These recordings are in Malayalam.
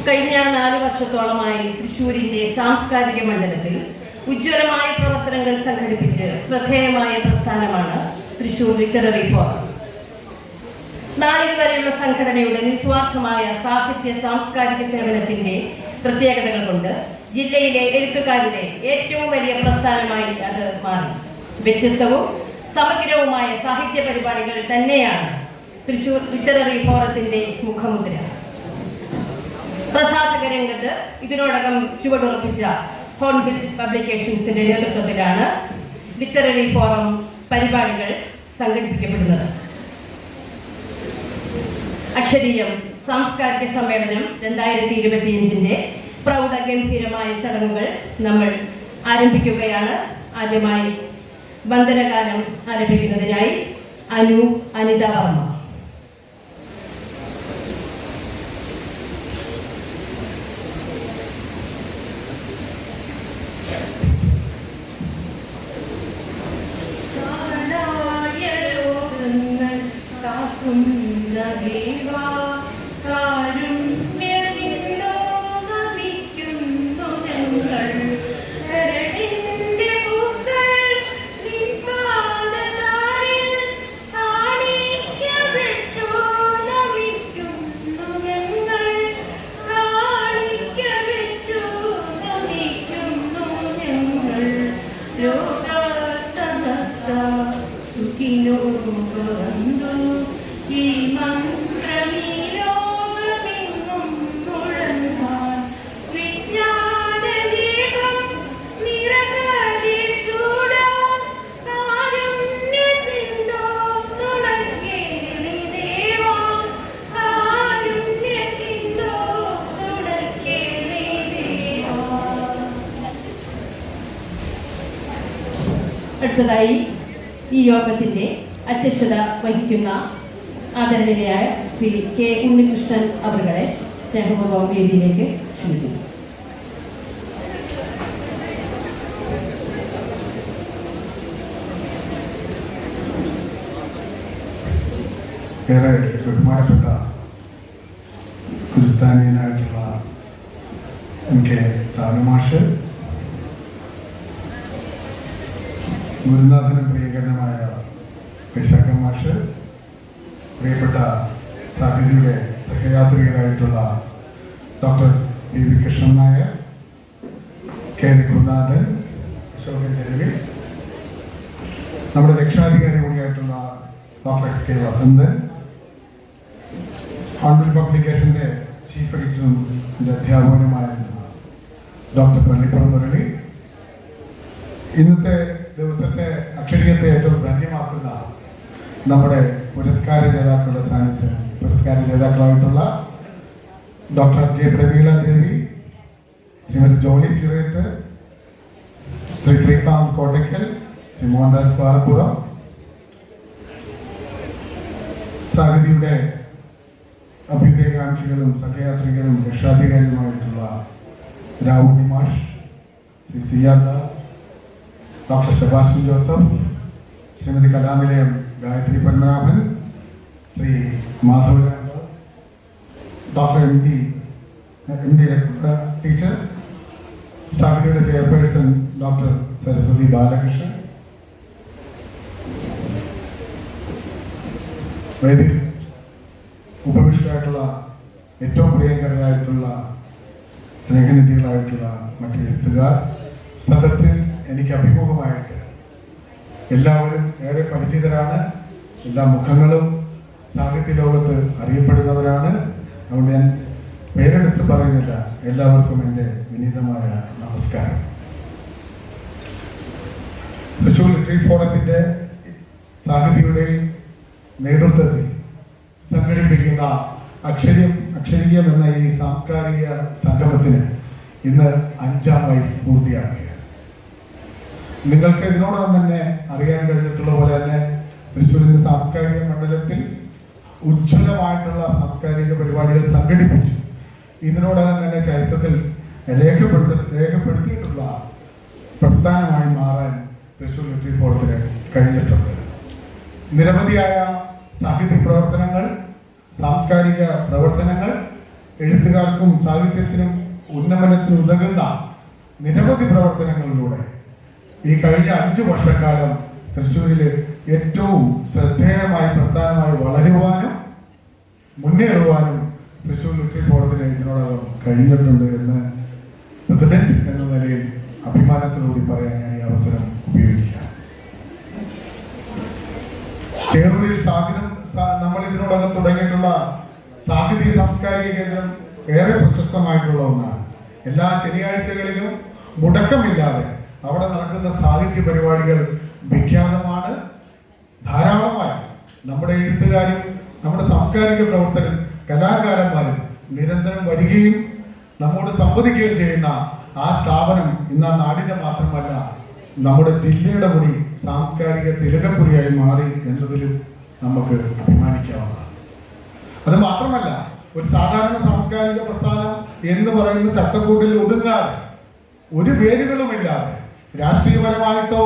കഴിഞ്ഞ 4 വർഷത്തോളമായി തൃശ്ശൂരിന്റെ സാംസ്കാരിക മണ്ഡലത്തിൽ ഉജ്ജ്വലമായ പ്രവർത്തനങ്ങൾ സംഘടിപ്പിച്ച് ശ്രദ്ധേയമായ പ്രസ്ഥാനമാണ് തൃശ്ശൂർ ലിറ്റററി ഫോറം. നാളിതുവരെയുള്ള സംഘടനയുടെ നിസ്വാർത്ഥമായ സാഹിത്യ സാംസ്കാരിക സേവനത്തിന്റെ പ്രത്യേകതകൾ കൊണ്ട് ജില്ലയിലെ എഴുത്തുകാരുടെ ഏറ്റവും വലിയ പ്രസ്ഥാനമായി അത് മാറി. വ്യത്യസ്തവും സമഗ്രവുമായ സാഹിത്യ പരിപാടികൾ തന്നെയാണ് തൃശ്ശൂർ ലിറ്റററി ഫോറത്തിന്റെ മുഖമുദ്ര. പ്രസാധക രംഗത്ത് ഇതിനോടകം ചുവടുറപ്പിച്ച ഹോൺബിൽ പബ്ലിക്കേഷൻസിന്റെ നേതൃത്വത്തിലാണ് ലിറ്റററി ഫോറം പരിപാടികൾ സംഘടിപ്പിക്കപ്പെടുന്നത്. അക്ഷരീയം സാംസ്കാരിക സമ്മേളനം 2025 പ്രൗഢഗംഭീരമായ ചടങ്ങുകൾ നമ്മൾ ആരംഭിക്കുകയാണ്. ആദ്യമായി വന്ദനഗാനം ആരംഭിക്കുന്നതിനായി അനിത വർമ്മ. അടുത്തതായി ഈ യോഗത്തിന്റെ അധ്യക്ഷത വഹിക്കുന്ന ആദരണീയനായ ശ്രീ കെ ഉണ്ണികൃഷ്ണൻ അവരുടെ സ്നേഹപൂർവ്വം വേദിയിലേക്ക് ക്ഷണിക്കുന്നു. ഏറെ ബഹുമാനപ്പെട്ട ഗുരുസ്ഥാനീയനായിട്ടുള്ള എനിക്ക് സാനുമാഷ്, ഗുരുനാഥനും പ്രിയകരനുമായ വൈശാഖൻ മാഷ്, പ്രിയപ്പെട്ട സാഹിതിയുടെ സഹയാത്രികരായിട്ടുള്ള doctor P V Krishnan Nair, K Raghunathan, Ashokan Cheruvil, നമ്മുടെ രക്ഷാധികാരി കൂടിയായിട്ടുള്ള doctor S K Vasanthan, hornbill പബ്ലിക്കേഷൻ്റെ ചീഫ് എഡിറ്ററും അധ്യാപകനുമായിരുന്ന ഡോക്ടർ പള്ളിപ്പുറം മുരളി, ഇന്നത്തെ ദിവസത്തെ അക്ഷരീയത്തെ ഏറ്റവും ധന്യമാക്കുന്ന നമ്മുടെ പുരസ്കാര ജേതാക്കളുടെ സാന്നിധ്യം, പുരസ്കാര ജേതാക്കളായിട്ടുള്ള ഡോക്ടർ ജെ പ്രമീള ദേവി, ശ്രീമതി ജോളി ചിറയത്ത്, ശ്രീ ശ്രീകാന്ത് കോട്ടയ്ക്കൽ, ശ്രീ മോഹൻദാസ് പാറപ്പുറം, സാഹിതിയുടെ അഭ്യുദയകാംക്ഷികളും സഹയാത്രികരും രക്ഷാധികാരികളുമായിട്ടുള്ള Rahul Nimash, Shri Siyar Das, doctor Sebastian Joseph, Shrimati Kalanilayam Gayathri Padmanabhan, Shri Madhavaraj, doctor M D teacher, സാഹിതിയുടെ ചെയർപേഴ്സൺ ഡോക്ടർ സരസ്വതി ബാലകൃഷ്ണൻ, വേദി ഉപവിഷ്ടരായിട്ടുള്ള ഏറ്റവും പ്രിയങ്കരായിട്ടുള്ള സ്നേഹനിധികളായിട്ടുള്ള മറ്റു എഴുത്തുകാർ, സദത്തിൽ എനിക്ക് അഭിമുഖമായിട്ട് എല്ലാവരും ഏറെ പരിചിതരാണ്. എല്ലാ മുഖങ്ങളും സാഹിത്യ ലോകത്ത് അറിയപ്പെടുന്നവരാണ്. അതുകൊണ്ട് ഞാൻ പേരെടുത്ത് പറയുന്നില്ല. എല്ലാവർക്കും എൻ്റെ വിനീതമായ നമസ്കാരം. തൃശ്ശൂർ ലിറ്റററി ഫോറത്തിൻ്റെ സാഹിതിയുടെയും നേതൃത്വത്തിൽ സംഘടിപ്പിക്കുന്ന അക്ഷരീയം എന്ന ഈ സാംസ്കാരിക സംഗമത്തിന് ഇന്ന് 5ാം വയസ്സ് പൂർത്തിയാക്കുകയാണ്. നിങ്ങൾക്ക് ഇതിനോടകം തന്നെ അറിയാൻ കഴിഞ്ഞിട്ടുള്ള പോലെ തന്നെ തൃശ്ശൂരിന്റെ സാംസ്കാരിക മണ്ഡലത്തിൽ ഉജ്ജ്വലമായിട്ടുള്ള സാംസ്കാരിക പരിപാടികൾ സംഘടിപ്പിച്ച് ഇതിനോടകം തന്നെ ചരിത്രത്തിൽ രേഖപ്പെടുത്തിയിട്ടുള്ള പ്രസ്ഥാനമായി മാറാൻ തൃശ്ശൂർ ലിറ്റററി ഫോറത്തിന് കഴിഞ്ഞിട്ടുണ്ട്. നിരവധിയായ സാഹിത്യ പ്രവർത്തനങ്ങൾ, സാംസ്കാരിക പ്രവർത്തനങ്ങൾ എഴുത്തുകാർക്കും സാഹിത്യത്തിനും ഉന്നമനത്തിനും ഉതകുന്ന നിരവധി പ്രവർത്തനങ്ങളിലൂടെ ഈ കഴിഞ്ഞ 5 വർഷക്കാലം തൃശ്ശൂരിൽ ഏറ്റവും ശ്രദ്ധേയമായ പ്രസ്ഥാനമായി വളരുവാനും മുന്നേറുവാനും തൃശ്ശൂർ ലിറ്റററി ഫോറത്തിന് ഇതിനോടകം കഴിഞ്ഞിട്ടുണ്ട് എന്ന് പ്രസിഡന്റ് എന്ന നിലയിൽ അഭിമാനത്തോടുകൂടി പറയാൻ ഞാൻ ഈ അവസരം ഉപയോഗിക്കാം. ചേറൂരിൽ നമ്മൾ ഇതിനോടകം തുടങ്ങിയിട്ടുള്ള സാഹിത്യ സാംസ്കാരിക കേന്ദ്രം ഏറെ പ്രശസ്തമായിട്ടുള്ള ഒന്നാണ്. എല്ലാ ശനിയാഴ്ചകളിലും മുടക്കമില്ലാതെ അവിടെ നടക്കുന്ന സാഹിത്യ പരിപാടികൾ വിഖ്യാതമാണ്. ധാരാളമായി നമ്മുടെ എഴുത്തുകാരും നമ്മുടെ സാംസ്കാരിക പ്രവർത്തകരും കലാകാരന്മാരും നിരന്തരം വരികയും നമ്മോട് സംവദിക്കുകയും ചെയ്യുന്ന ആ സ്ഥാപനം ഇന്ന് ആ നാടിന്റെ മാത്രമല്ല നമ്മുടെ ജില്ലയുടെ കൂടി സാംസ്കാരിക തിലകപ്പുരിയായി മാറി എന്നതിലും നമുക്ക് അഭിമാനിക്കാവുന്നതാണ്. അത് മാത്രമല്ല, ഒരു സാധാരണ സാംസ്കാരിക പ്രസ്ഥാനം എന്ന് പറയുന്ന ചട്ടക്കൂട്ടിൽ ഒതുങ്ങാതെ ഒരു വേരുകളുമില്ലാതെ രാഷ്ട്രീയപരമായിട്ടോ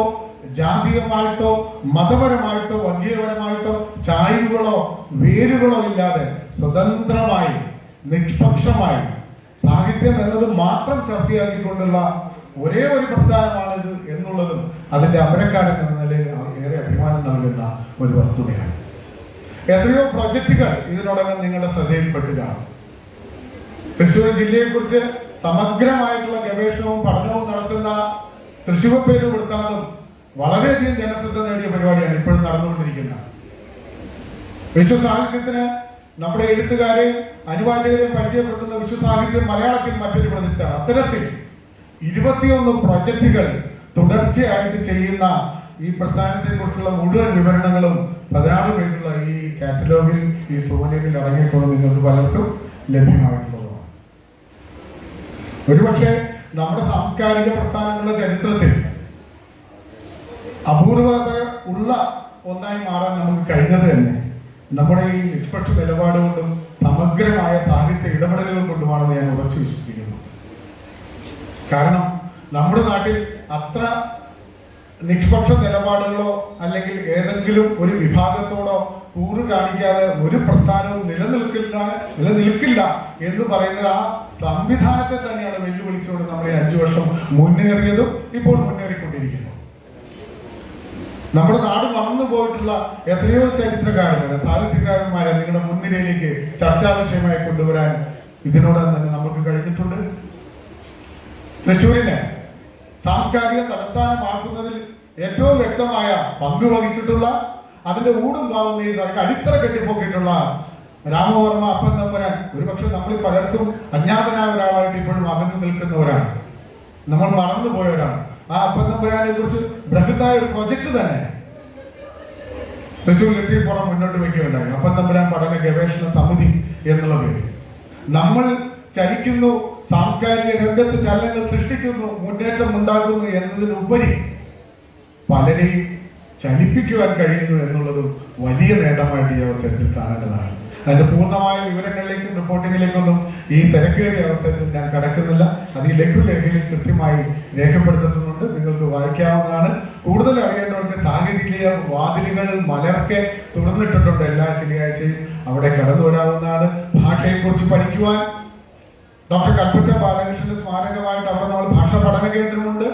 ജാതീയമായിട്ടോ മതപരമായിട്ടോ വർഗീയപരമായിട്ടോ ചായ്വുകളോ വേരുകളോ ഇല്ലാതെ സ്വതന്ത്രമായി നിഷ്പക്ഷമായി സാഹിത്യം എന്നത് മാത്രം ചർച്ചയാക്കിക്കൊണ്ടുള്ള ഒരേ ഒരു പ്രസ്ഥാനമാണിത് എന്നുള്ളതും അതിന്റെ അമരക്കാരൻ എന്ന നിലയിൽ ഏറെ അഭിമാനം നൽകുന്ന ഒരു വസ്തുതയാണ്. എത്രയോ പ്രൊജക്റ്റുകൾ ഇതിനോടകം നിങ്ങളുടെ ശ്രദ്ധയിൽപ്പെട്ട് കാണും. തൃശ്ശൂർ ജില്ലയെക്കുറിച്ച് സമഗ്രമായിട്ടുള്ള ഗവേഷണവും പഠനവും നടത്തുന്ന തൃശ്ശൂർ പേര് വൃത്താന്തം വളരെയധികം ജനശ്രദ്ധ നേടിയ പരിപാടിയാണ് ഇപ്പോഴും നടന്നുകൊണ്ടിരിക്കുന്നത്. വിശ്വസാഹിത്യത്തിന് നമ്മുടെ എഴുത്തുകാരെയും അനുവാചകരെയും പരിചയപ്പെടുത്തുന്ന വിശ്വസാഹിത്യം മലയാളത്തിൽ മറ്റൊരു പ്രൊജക്റ്റാണ്. അത്തരത്തിൽ 21 പ്രൊജക്റ്റുകൾ തുടർച്ചയായിട്ട് ചെയ്യുന്ന ഈ പ്രസ്ഥാനത്തെ കുറിച്ചുള്ള മുഴുവൻ വിവരണങ്ങളും 16 പേജുള്ള ഈ കാറ്റലോഗിൽ ഈ സൂചനയിൽ അടങ്ങിയിട്ടുള്ള നിങ്ങൾക്ക് പലർക്കും ലഭ്യമായിട്ടുള്ളതാണ്. ഒരുപക്ഷെ നമ്മുടെ സാംസ്കാരിക പ്രസ്ഥാനങ്ങളുടെ ചരിത്രത്തിൽ അപൂർവത ഉള്ള ഒന്നായി മാറാൻ നമുക്ക് കഴിഞ്ഞത് തന്നെ നമ്മുടെ ഈ നിഷ്പക്ഷ നിലപാട് കൊണ്ടും സമഗ്രമായ സാഹിത്യ ഇടപെടലുകൾ കൊണ്ടുമാണെന്ന് ഞാൻ ഉറച്ചു വിശ്വസിക്കുന്നു. കാരണം നമ്മുടെ നാട്ടിൽ അത്ര നിഷ്പക്ഷ നിലപാടുകളോ അല്ലെങ്കിൽ ഏതെങ്കിലും ഒരു വിഭാഗത്തോടോ കൂറ് കാണിക്കാതെ ഒരു പ്രസ്ഥാനവും നിലനിൽക്കില്ല എന്ന് പറയുന്നത് ആ സംവിധാനത്തെ തന്നെയാണ് വെല്ലുവിളിച്ചുകൊണ്ട് നമ്മൾ ഈ 5 വർഷം മുന്നേറിയതും ഇപ്പോൾ മുന്നേറിക്കൊണ്ടിരിക്കുന്നു. നമ്മുടെ നാട് വളർന്നു പോയിട്ടുള്ള എത്രയോ ചരിത്രകാരന്മാരെ സാഹിത്യകാരന്മാരെ നിങ്ങളുടെ മുൻനിരയിലേക്ക് ചർച്ചാ വിഷയമായി കൊണ്ടുവരാൻ ഇതിനോടകം തന്നെ നമുക്ക് കഴിഞ്ഞിട്ടുണ്ട്. തൃശ്ശൂരിനെ സാംസ്കാരിക തലസ്ഥാനമാക്കുന്നതിൽ ഏറ്റവും വ്യക്തമായ പങ്ക് വഹിച്ചിട്ടുള്ള അതിന്റെ ഊടും പാവുന്ന ഈ അടിത്തറ കെട്ടിപ്പോക്കിയിട്ടുള്ള രാമവർമ്മ അപ്പൻ തമ്പുരാൻ ഒരുപക്ഷെ നമ്മളിൽ പലർക്കും അജ്ഞാതനായ ഒരാളായിട്ട് ഇപ്പോഴും അകന്നു നിൽക്കുന്നവരാണ്, നമ്മൾ മറന്നുപോയവരാണ്. ആ അപ്പൻ തമ്പുരാനെ കുറിച്ച് ബൃഹത്തായ ഒരു പ്രൊജക്ട് തന്നെ തൃശ്ശൂർ ലിറ്റററി ഫോറം മുന്നോട്ട് വയ്ക്കുകയുണ്ടായി. അപ്പൻ തമ്പുരാൻ പഠന ഗവേഷണ സമിതി എന്നുള്ള പേര്. നമ്മൾ ചലിക്കുന്നു, സാംസ്കാരിക രംഗത്ത് ചലനങ്ങൾ സൃഷ്ടിക്കുന്നു, മുന്നേറ്റം ഉണ്ടാക്കുന്നു എന്നതിനുപരി പലരെയും ചലിപ്പിക്കുവാൻ കഴിയുന്നു എന്നുള്ളതും വലിയ നേട്ടമായിട്ട് ഈ അവസരത്തിൽ കാണേണ്ടതാണ്. അതിന്റെ പൂർണ്ണമായ വിവരങ്ങളിലേക്കും റിപ്പോർട്ടിങ്ങിലേക്കൊന്നും ഈ തിരക്കേറിയ അവസരത്തിൽ ഞാൻ കടക്കുന്നില്ല. അത് ഈ ലഘുലേഖയിൽ കൃത്യമായി രേഖപ്പെടുത്തിയിട്ടുണ്ട്, നിങ്ങൾക്ക് വായിക്കാവുന്നതാണ്. കൂടുതൽ അറിയേണ്ടവർക്ക് സാഹിത്യ വാതിലുകൾ മലർക്കെ തുറന്നിട്ടിട്ടുണ്ട്. എല്ലാ ശനിയാഴ്ചയും അവിടെ കടന്നു വരാവുന്നതാണ്. ഭാഷയെക്കുറിച്ച് പഠിക്കുവാൻ ഡോക്ടർ കൽപ്പറ്റ ബാലകൃഷ്ണന്റെ സ്മാരകമായിട്ട് അവിടെ നമ്മൾ ഭാഷാ പഠന കേന്ദ്രമുണ്ട്.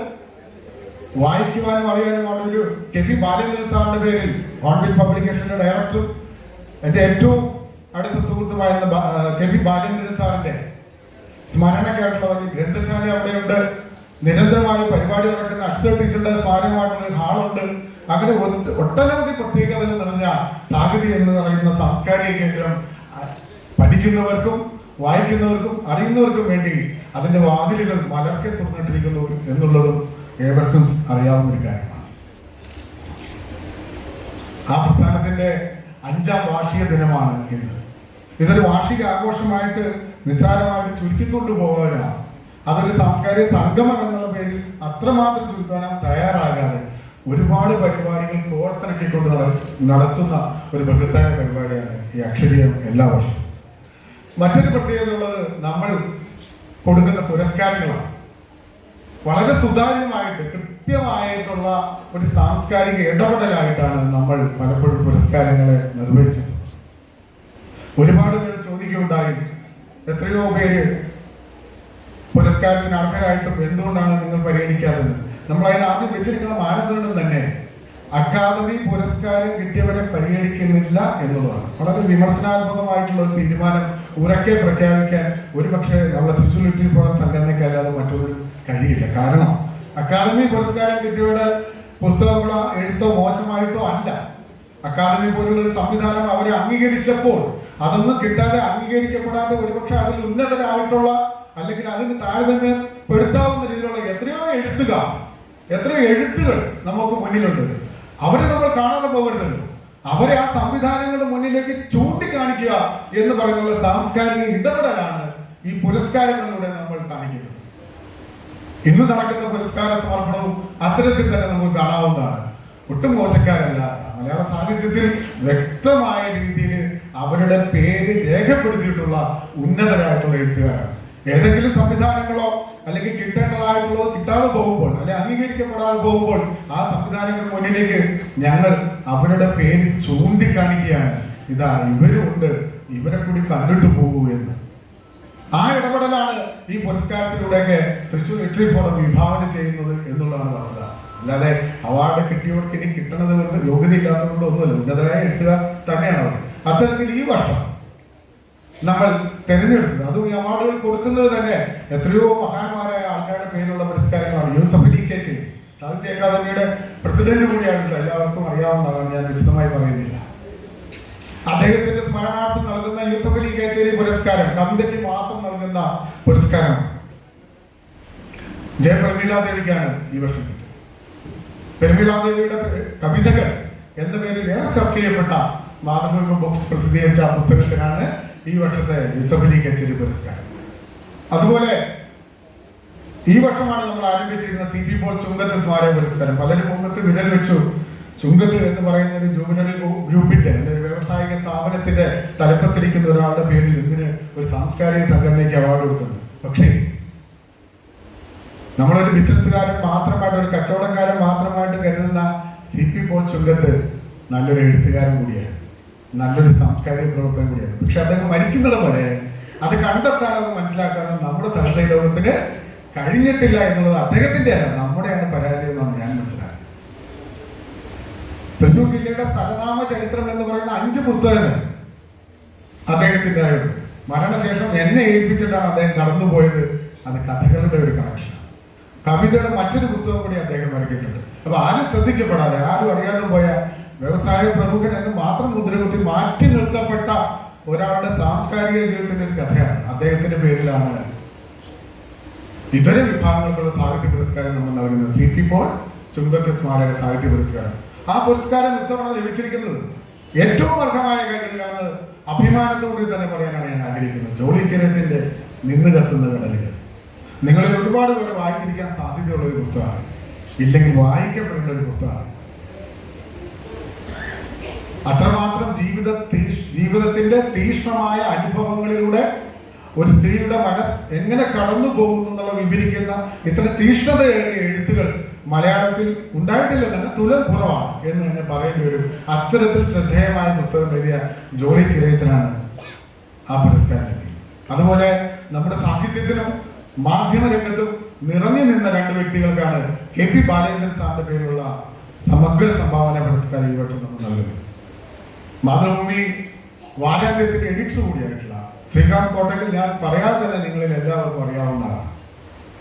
വായിക്കുവാനും അറിയാനും അവിടെ ഒരു കെ.പി. ബാലേന്ദ്രൻ സാറിന്റെ പേരിൽ കോൺവിൽ പബ്ലിക്കേഷന്റെ ഡയറക്ടറും എന്റെ ഏറ്റവും അടുത്ത സുഹൃത്തുമായിരുന്ന കെ.പി. ബാലേന്ദ്രൻ സാറിന്റെ സ്മരണയ്ക്കായിട്ടുള്ള ഒരു ഗ്രന്ഥശാല അവിടെയുണ്ട്. നിരന്തരമായി പരിപാടി നടക്കുന്ന അക്ഷര ടീച്ചറുടെ സ്മാരകമായിട്ടുള്ള ഒരു ഹാളുണ്ട്. അങ്ങനെ ഒട്ടനവധി പ്രത്യേകതകൾ നിറഞ്ഞ സാഹിത്യം എന്ന് പറയുന്ന സാംസ്കാരിക കേന്ദ്രം പഠിക്കുന്നവർക്കും വായിക്കുന്നവർക്കും അറിയുന്നവർക്കും വേണ്ടി അതിന്റെ വാതിലുകൾ മലർക്കെ തുറന്നിട്ടിരിക്കുന്നു എന്നുള്ളതും ഏവർക്കും അറിയാവുന്ന ഒരു കാര്യമാണ്. ആ പ്രസ്ഥാനത്തിന്റെ 5ാം വാർഷിക ദിനമാണ് ഇന്ന്. ഇതൊരു വാർഷിക ആഘോഷമായിട്ട് നിസ്സാരമായിട്ട് ചുരുക്കിക്കൊണ്ടു പോകാനാണ്. അതൊരു സാംസ്കാരിക സംഗമം എന്നുള്ള പേരിൽ അത്രമാത്രം ചുരുക്കാനും തയ്യാറാകാതെ ഒരുപാട് പരിപാടികൾ കോർത്തിണക്കിക്കൊണ്ട് നടത്തുന്ന ഒരു ബൃഹത്തായ പരിപാടിയാണ് ഈ അക്ഷരീയം എല്ലാ വർഷവും. മറ്റൊരു പ്രത്യേകത ഉള്ളത് നമ്മൾ കൊടുക്കുന്ന പുരസ്കാരങ്ങളാണ്. വളരെ സുതാര്യമായിട്ട് കൃത്യമായിട്ടുള്ള ഒരു സാംസ്കാരിക ഇടപെടലായിട്ടാണ് നമ്മൾ പലപ്പോഴും പുരസ്കാരങ്ങളെ നിർവഹിച്ചത്. ഒരുപാട് പേർ ചോദിക്കുകയുണ്ടായി, എത്രയോ പേര് പുരസ്കാരത്തിന് അർഹരായിട്ടും എന്തുകൊണ്ടാണ് നിങ്ങൾ പരിഗണിക്കാത്തത്? നമ്മൾ അതിന് ആദ്യം വെച്ചിരിക്കുന്ന മാനദണ്ഡം തന്നെ അക്കാദമി പുരസ്കാരം കിട്ടിയവരെ പരിഗണിക്കുന്നില്ല എന്നുള്ളതാണ്. വളരെ വിമർശനാത്മകമായിട്ടുള്ള ഒരു തീരുമാനം ഉറക്കെ പ്രഖ്യാപിക്കാൻ ഒരുപക്ഷെ നമ്മുടെ തൃശ്ശൂർ ലിറ്റററി ഫോറം സംഘടനയ്ക്കല്ലാതെ മറ്റൊരു കഴിയില്ല. കാരണം അക്കാദമി പുരസ്കാരം കിട്ടിയവരുടെ പുസ്തകങ്ങളോ എഴുത്തോ മോശമായിട്ടോ അല്ല. അക്കാദമി പോലുള്ള ഒരു സംവിധാനം അവരെ അംഗീകരിച്ചപ്പോൾ അതൊന്നും കിട്ടാതെ അംഗീകരിക്കപ്പെടാതെ ഒരുപക്ഷെ അതിൽ ഉന്നതരായിട്ടുള്ള അല്ലെങ്കിൽ അതിന് താരതമ്യപ്പെടുത്താവുന്ന രീതിയിലുള്ള എത്രയോ എഴുത്തുകൾ നമുക്ക് മുന്നിലുണ്ട്. അവരെ നമ്മൾ കാണാതെ പോകരുതല്ലോ. അവരെ ആ സംവിധാനങ്ങളുടെ മുന്നിലേക്ക് ചൂണ്ടിക്കാണിക്കുക എന്ന് പറയുന്ന സാംസ്കാരിക ഇടപെടലാണ് ഈ പുരസ്കാരങ്ങളിലൂടെ നമ്മൾ കാണിക്കുന്നത്. ഇന്ന് നടക്കുന്ന പുരസ്കാര സമർപ്പണവും അത്തരത്തിൽ തന്നെ നമുക്ക് കാണാവുന്നതാണ്. ഒട്ടും മോശക്കാരല്ല. മലയാള സാഹിത്യത്തിൽ വ്യക്തമായ രീതിയിൽ അവരുടെ പേര് രേഖപ്പെടുത്തിയിട്ടുള്ള ഉന്നതരായിട്ടുള്ള എഴുത്തുകാരാണ്. ഏതെങ്കിലും സംവിധാനങ്ങളോ അല്ലെങ്കിൽ കിട്ടേണ്ടതായിട്ടുള്ളതോ കിട്ടാതെ പോകുമ്പോൾ അല്ലെങ്കിൽ അംഗീകരിക്കപ്പെടാതെ പോകുമ്പോൾ ആ സംവിധാനങ്ങൾ മുന്നിലേക്ക് ഞങ്ങൾ അവരുടെ പേര് ചൂണ്ടിക്കാണിക്കുകയാണ്. ഇതാ ഇവരുണ്ട്, ഇവരെ കൂടി കണ്ടിട്ട് പോകൂ എന്ന്. ആ ഇടപെടലാണ് ഈ പുരസ്കാരത്തിലൂടെയൊക്കെ തൃശ്ശൂർ ലിറ്റററി ഫോറം വിഭാവന ചെയ്യുന്നത് എന്നുള്ളതാണ് വസ്തുത. അല്ലാതെ അവാർഡ് കിട്ടിയവർക്ക് ഇനി കിട്ടണത് കൊണ്ട് യോഗ്യതയില്ലാത്തത് കൊണ്ട് ഒന്നുമല്ല. ഉന്നതരായ എഴുത്തുകാർ തന്നെയാണ് അവർ. അത്തരത്തിൽ ഈ വർഷം നമ്മൾ തെരഞ്ഞെടുത്തത്, അതും ഈ അവാർഡുകൾ കൊടുക്കുന്നത് തന്നെ എത്രയോ മഹാന്മാരായ ആൾക്കാരുടെ പേരുള്ള പുരസ്കാരങ്ങളാണ്. യൂസഫ് അലി കേച്ചേരി സാഹിത്യ അക്കാദമിയുടെ പ്രസിഡന്റ് കൂടിയായിട്ടുള്ള എല്ലാവർക്കും അറിയാവുന്നതാണ്, ഞാൻ വിശദമായി പറയുന്നില്ല. അദ്ദേഹത്തിന്റെ സ്മരണാർത്ഥം നൽകുന്ന യൂസഫ് അലി കേച്ചേരി പുരസ്കാരം കവിതയ്ക്ക് മാത്രം നൽകുന്ന പുരസ്കാരം ജയപ്രമീലാദേവിക്കാണ് ഈ വർഷം. പ്രമീലാദേവിയുടെ കവിതകൾ എന്ന പേരിൽ ഏറെ ചർച്ച ചെയ്യപ്പെട്ട മാതൃഭൂമി ബുക്സ് പ്രസിദ്ധീകരിച്ച പുസ്തകത്തിനാണ് ഈ വർഷത്തെ യൂസഫ് അലി കേച്ചേരി പുരസ്കാരം. അതുപോലെ ഈ വർഷമാണ് നമ്മൾ ആരംഭിച്ചിരിക്കുന്ന CP പോൾ ചുങ്കത്ത് സ്മാരക പുരസ്കാരം. പലരും മുമ്പത്ത് വിരൽ വെച്ചു. ചുങ്കത്ത് എന്ന് പറയുന്ന ഒരു ജുവനറി ഗ്രൂപ്പിന്റെ അല്ലെങ്കിൽ വ്യവസായിക സ്ഥാപനത്തിന്റെ തലപ്പത്തിരിക്കുന്ന ഒരാളുടെ പേരിൽ എന്തിന് ഒരു സാംസ്കാരിക സംഘടനയ്ക്ക് അവാർഡ് കൊടുക്കുന്നു? പക്ഷേ നമ്മളൊരു ബിസിനസ്സുകാരൻ മാത്രമായിട്ട്, ഒരു കച്ചവടക്കാരൻ മാത്രമായിട്ട് കരുതുന്ന CP പോൾ ചുങ്കത്ത് നല്ലൊരു എഴുത്തുകാരൻ കൂടിയാണ്, നല്ലൊരു സാംസ്കാരിക പ്രവർത്തനം കൂടിയാണ്. പക്ഷെ അദ്ദേഹം മരിക്കുന്നത് വരെ അത് കണ്ടെത്താനോ മനസ്സിലാക്കാനോ നമ്മുടെ സാഹിത്യ ലോകത്തിന് കഴിഞ്ഞിട്ടില്ല എന്നുള്ളത് അദ്ദേഹത്തിന്റെ അല്ല, നമ്മുടെയാണ് പരാജയം എന്നാണ് ഞാൻ മനസ്സിലാക്കുന്നത്. തൃശ്ശൂർ ജില്ലയുടെ തലനാമ ചരിത്രം എന്ന് പറയുന്ന 5 പുസ്തകങ്ങൾ അദ്ദേഹത്തിന്റെ ആയുണ്ട്. മരണശേഷം എന്നെ ഏൽപ്പിച്ചിട്ടാണ് അദ്ദേഹം കടന്നുപോയത്. അത് കഥകളുടെ ഒരു കളക്ഷൻ, കവിതയുടെ മറ്റൊരു പുസ്തകം കൂടി അദ്ദേഹം ഇറക്കിയിട്ടുണ്ട്. അപ്പൊ ആരും ശ്രദ്ധിക്കപ്പെടാതെ, ആരും അറിയാതെ പോയ വ്യവസായ പ്രമുഖൻ എന്ന് മാത്രം മുദ്രകുത്തി മാറ്റി നിർത്തപ്പെട്ട ഒരാളുടെ സാംസ്കാരിക ജീവിതത്തിന്റെ ഒരു കഥയാണ്. അദ്ദേഹത്തിന്റെ പേരിലാണ് ഇതര വിഭാഗങ്ങൾക്കുള്ള സാഹിത്യ പുരസ്കാരം നമ്മൾ നൽകുന്നത്, CP പോൾ ചുങ്കത്ത് സ്മാരക സാഹിത്യ പുരസ്കാരം. ആ പുരസ്കാരം ഇത്തവണ ലഭിച്ചിരിക്കുന്നത് ഏറ്റവും അർഹമായ കാര്യങ്ങളിലാണ് അഭിമാനത്തോടുകൂടി തന്നെ പറയാനാണ് ഞാൻ ആഗ്രഹിക്കുന്നത്. ജോളി ചിരത്തിന്റെ നിന്ന് കത്തുന്ന കടലുകൾ നിങ്ങളിൽ ഒരുപാട് പേര് വായിച്ചിരിക്കാൻ സാധ്യതയുള്ള ഒരു പുസ്തകമാണ്, ഇല്ലെങ്കിൽ വായിക്കപ്പെടേണ്ട ഒരു പുസ്തകമാണ്. അത്രമാത്രം ജീവിതത്തിന്റെ തീക്ഷ്ണമായ അനുഭവങ്ങളിലൂടെ ഒരു സ്ത്രീയുടെ മനസ്സ് എങ്ങനെ കടന്നു പോകുന്നു എന്നുള്ള വിവരിക്കുന്ന ഇത്ര തീക്ഷ്ണതയേറിയ എഴുത്തുകൾ മലയാളത്തിൽ ഉണ്ടായിട്ടില്ല, തന്നെ തുലം കുറവാണ് എന്ന് തന്നെ പറയേണ്ടി വരും. അത്തരത്തിൽ ശ്രദ്ധേയമായ പുസ്തകം എഴുതിയ ജോളി ചിരയത്തിനാണ് ആ പുരസ്കാരം ലഭിക്കുന്നത്. അതുപോലെ നമ്മുടെ സാഹിത്യത്തിനും മാധ്യമരംഗത്തും നിറഞ്ഞു നിന്ന 2 വ്യക്തികൾക്കാണ് KP ബാലേന്ദ്രൻ സാറിന്റെ പേരുള്ള സമഗ്ര സംഭാവന പുരസ്കാരം ഈ വർഷം നമ്മൾ നൽകുന്നത്. മാതൃഭൂമി വാരാന്ത്യത്തിന്റെ എഡിറ്റർ കൂടിയായിട്ടുള്ള ശ്രീകാന്ത് കോട്ടയിൽ ഞാൻ പറയാതെ തന്നെ നിങ്ങളിൽ എല്ലാവർക്കും അറിയാവുന്നതാണ്.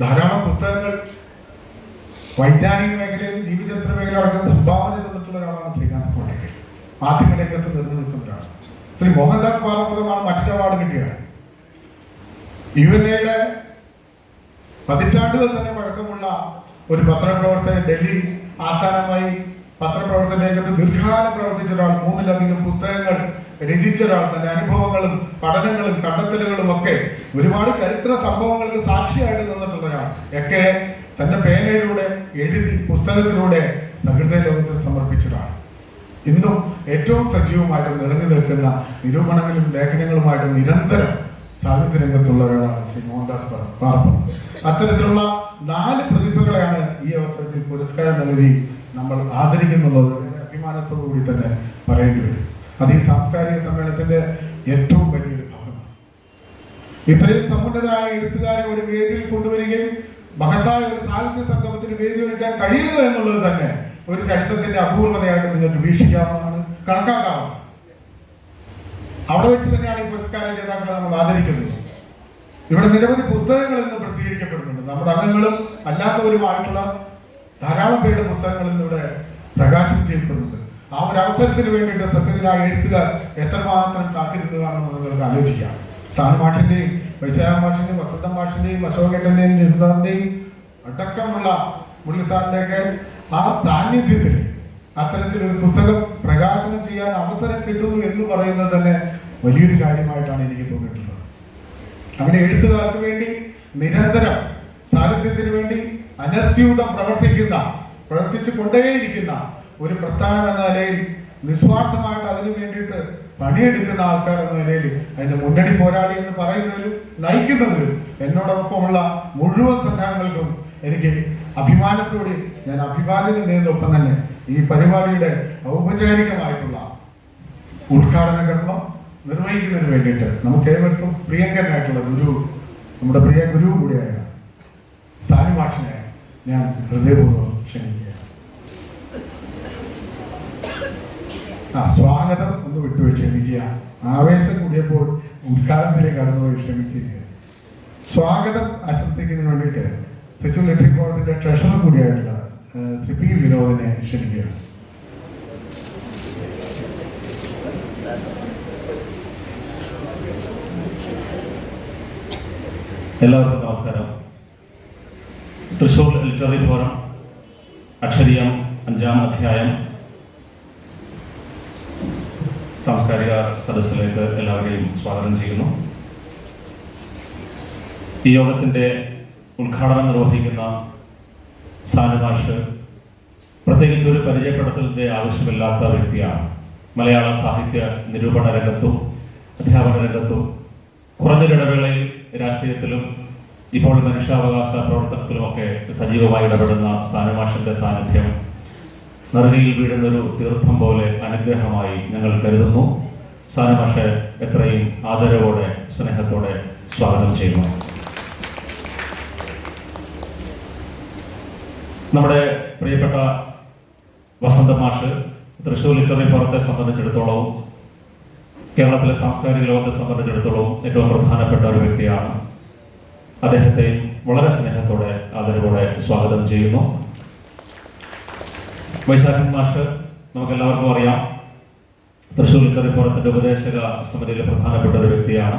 ധാരാളം പുസ്തകങ്ങൾ വൈജ്ഞാനിക മേഖലയിലും ജീവചരിത്ര മേഖല അടക്കം സംഭാവന തന്നിട്ടുള്ള ഒരാളാണ് ശ്രീകാന്ത് കോട്ടയിൽ. മാധ്യമരംഗത്ത് നിന്നു നിൽക്കുന്നവരാണ്. ശ്രീ മോഹൻദാസ് പാറപ്പുറമാണ് മറ്റൊരു അവാർഡ് കിട്ടിയത്. UNA-യുടെ പതിറ്റാണ്ടുകൾ തന്നെ പഴക്കമുള്ള ഒരു പത്രപ്രവർത്തകൻ, ഡൽഹി ആസ്ഥാനമായി പത്രപ്രവർത്തന രംഗത്ത് ദീർഘകാലം പ്രവർത്തിച്ച ഒരാൾ, 3-ലധികം പുസ്തകങ്ങൾ രചിച്ച ഒരാൾ, തന്റെ അനുഭവങ്ങളും പഠനങ്ങളും കണ്ടെത്തലുകളും ഒക്കെ ഒരുപാട് ചരിത്ര സംഭവങ്ങൾക്ക് സാക്ഷിയായിട്ട് നിന്നിട്ടുള്ള ഒരാൾ ഒക്കെ തന്റെ പേനയിലൂടെ എഴുതി പുസ്തകത്തിലൂടെ സഹൃദയ ലോകത്തിൽ സമർപ്പിച്ചതാണ്. ഇന്നും ഏറ്റവും സജീവമായിട്ട് നിറഞ്ഞു നിൽക്കുന്ന നിരൂപണങ്ങളും ലേഖനങ്ങളുമായിട്ട് നിരന്തരം സാഹിത്യ രംഗത്തുള്ള ഒരാളാണ് ശ്രീ മോഹൻദാസ് പാറപ്പുറം. അത്തരത്തിലുള്ള 4 പ്രതിഭകളെയാണ് ഈ അവസരത്തിൽ പുരസ്കാരം നൽകി നമ്മൾ ആദരിക്കുന്നുള്ളത് അഭിമാനത്തോടു കൂടി തന്നെ പറയേണ്ടി വരും. അത് ഈ സാംസ്കാരിക സമ്മേളനത്തിന്റെ ഏറ്റവും വലിയൊരു ഭാഗമാണ്. ഇത്രയും സമ്പന്നരായ എഴുത്തുകാരെ ഒരു വേദിയിൽ കൊണ്ടുവരികയും മഹത്തായ ഒരു സാഹിത്യ സംഗമത്തിന് വേദി ഒരുക്കാൻ കഴിയുന്നു എന്നുള്ളത് തന്നെ ഒരു ചരിത്രത്തിന്റെ അപൂർവതയായിട്ട് നിങ്ങൾക്ക് വീക്ഷിക്കാവുന്നതാണ്, കണക്കാക്കാവുന്നതാണ്. അവിടെ വെച്ച് തന്നെയാണ് ഈ പുരസ്കാര ജേതാക്കളെ നമ്മൾ ആദരിക്കുന്നത്. ഇവിടെ നിരവധി പുസ്തകങ്ങൾ ഇന്ന് പ്രസിദ്ധീകരിക്കപ്പെടുന്നുണ്ട്. നമ്മുടെ അംഗങ്ങളും അല്ലാത്തവരുമായിട്ടുള്ള ധാരാളം പേരുടെ പുസ്തകങ്ങൾ ഇന്നിവിടെ പ്രകാശനം ചെയ്യപ്പെടുന്നുണ്ട്. ആ ഒരു അവസരത്തിന് വേണ്ടിയിട്ട് സത്യത്തിലായ എഴുത്തുകാർ എത്രമാത്രം കാത്തിരുന്നു കാണുമെന്ന് നിങ്ങൾക്ക് ആലോചിക്കാം. സാനു മാഷിന്റെയും വൈശാഖ മാഷിന്റെയും വസന്തം മാഷിന്റെയും അശോകേട്ടന്റെയും ജിംസാറിന്റെയും അടക്കമുള്ള മുരളി സാറിന്റെയൊക്കെ ആ സാന്നിധ്യത്തിൽ അത്തരത്തിലൊരു പുസ്തകം പ്രകാശനം ചെയ്യാൻ അവസരം കിട്ടുന്നു എന്ന് പറയുന്നത് തന്നെ വലിയൊരു കാര്യമായിട്ടാണ് എനിക്ക് തോന്നിയിട്ടുള്ളത്. അങ്ങനെ എഴുത്തുകാർക്ക് വേണ്ടി നിരന്തരം സാഹിത്യത്തിന് വേണ്ടി അനസ്യൂതം പ്രവർത്തിച്ചു കൊണ്ടേയിരിക്കുന്ന ഒരു പ്രസ്ഥാനം എന്ന നിലയിൽ നിസ്വാർത്ഥമായിട്ട് അതിനു വേണ്ടിയിട്ട് പണിയെടുക്കുന്ന ആൾക്കാർ എന്ന നിലയിൽ അതിന്റെ മുന്നണി പോരാളി എന്ന് പറയുന്നതിലും നയിക്കുന്നതിലും എന്നോടൊപ്പമുള്ള മുഴുവൻ സംഘങ്ങൾക്കും എനിക്ക് അഭിമാനത്തോടെ ഞാൻ അഭിവാദ്യം നേരിടൊപ്പം തന്നെ ഈ പരിപാടിയുടെ ഔപചാരികമായിട്ടുള്ള ഉദ്ഘാടന കർമ്മം നിർവഹിക്കുന്നതിന് വേണ്ടിയിട്ട് നമുക്ക് ഏവർക്കും പ്രിയങ്കരനായിട്ടുള്ള നമ്മുടെ പ്രിയ ഗുരു കൂടിയായ സാനു മാഷിനെ ഞാൻ ഹൃദയപൂർവ്വം ക്ഷണിക്കുക. സ്വാഗതം ഒന്ന് വിട്ടുപോയി ക്ഷമിക്കുക. ആവേശം കൂടിയപ്പോൾ ഉദ്ഘാടനത്തിലേക്ക് കടന്നുപോയി ക്ഷമിച്ചിരിക്കുക. സ്വാഗതം ആശംസിക്കുന്നതിന് വേണ്ടിയിട്ട് തൃശ്ശൂർ ലിറ്ററി കോളേജിന്റെ ട്രഷറർ കൂടിയായിട്ടുള്ള ശ്രീ പി വിനോദിനെ ക്ഷണിക്കുക. എല്ലാവർക്കും നമസ്കാരം. തൃശ്ശൂർ ലിറ്റററി ഫോറം അക്ഷരീയം 5-ാം അധ്യായം സാംസ്കാരിക സദസ്സിലേക്ക് എല്ലാവരെയും സ്വാഗതം ചെയ്യുന്നു. ഈ യോഗത്തിൻ്റെ ഉദ്ഘാടനം നിർവഹിക്കുന്ന സാനു മാഷ് പ്രത്യേകിച്ച് ഒരു പരിചയപ്പെടുത്തലിൻ്റെ ആവശ്യമില്ലാത്ത വ്യക്തിയാണ്. മലയാള സാഹിത്യ നിരൂപണ രംഗത്തും അധ്യാപന രംഗത്തും കുറഞ്ഞൊരിടവേളയിൽ രാഷ്ട്രീയത്തിലും ഇപ്പോൾ മനുഷ്യാവകാശ പ്രവർത്തനത്തിലുമൊക്കെ സജീവമായി ഇടപെടുന്ന സാനു മാഷിന്റെ സാന്നിധ്യം നെറുകയിൽ വീഴുന്നൊരു തീർത്ഥം പോലെ അനുഗ്രഹമായി ഞങ്ങൾ കരുതുന്നു. സാനു മാഷെ എത്രയും ആദരവോടെ സ്നേഹത്തോടെ സ്വാഗതം ചെയ്യുന്നു. നമ്മുടെ പ്രിയപ്പെട്ട വസന്തം മാഷ് തൃശ്ശൂർ ലിറ്റററി ഫോറത്തെ സംബന്ധിച്ചിടത്തോളവും കേരളത്തിലെ സാംസ്കാരിക ലോകത്തെ സംബന്ധിച്ചിടത്തോളം ഏറ്റവും പ്രധാനപ്പെട്ട ഒരു വ്യക്തിയാണ്. അദ്ദേഹത്തെ വളരെ സ്നേഹത്തോടെ ആദരവോടെ സ്വാഗതം ചെയ്യുന്നു. വൈശാഖൻ മാഷ് നമുക്കെല്ലാവർക്കും അറിയാം, തൃശ്ശൂർ ലിറ്റററി ഫോറത്തിന്റെ ഉപദേശക സമിതിയിലെ പ്രധാനപ്പെട്ട ഒരു വ്യക്തിയാണ്.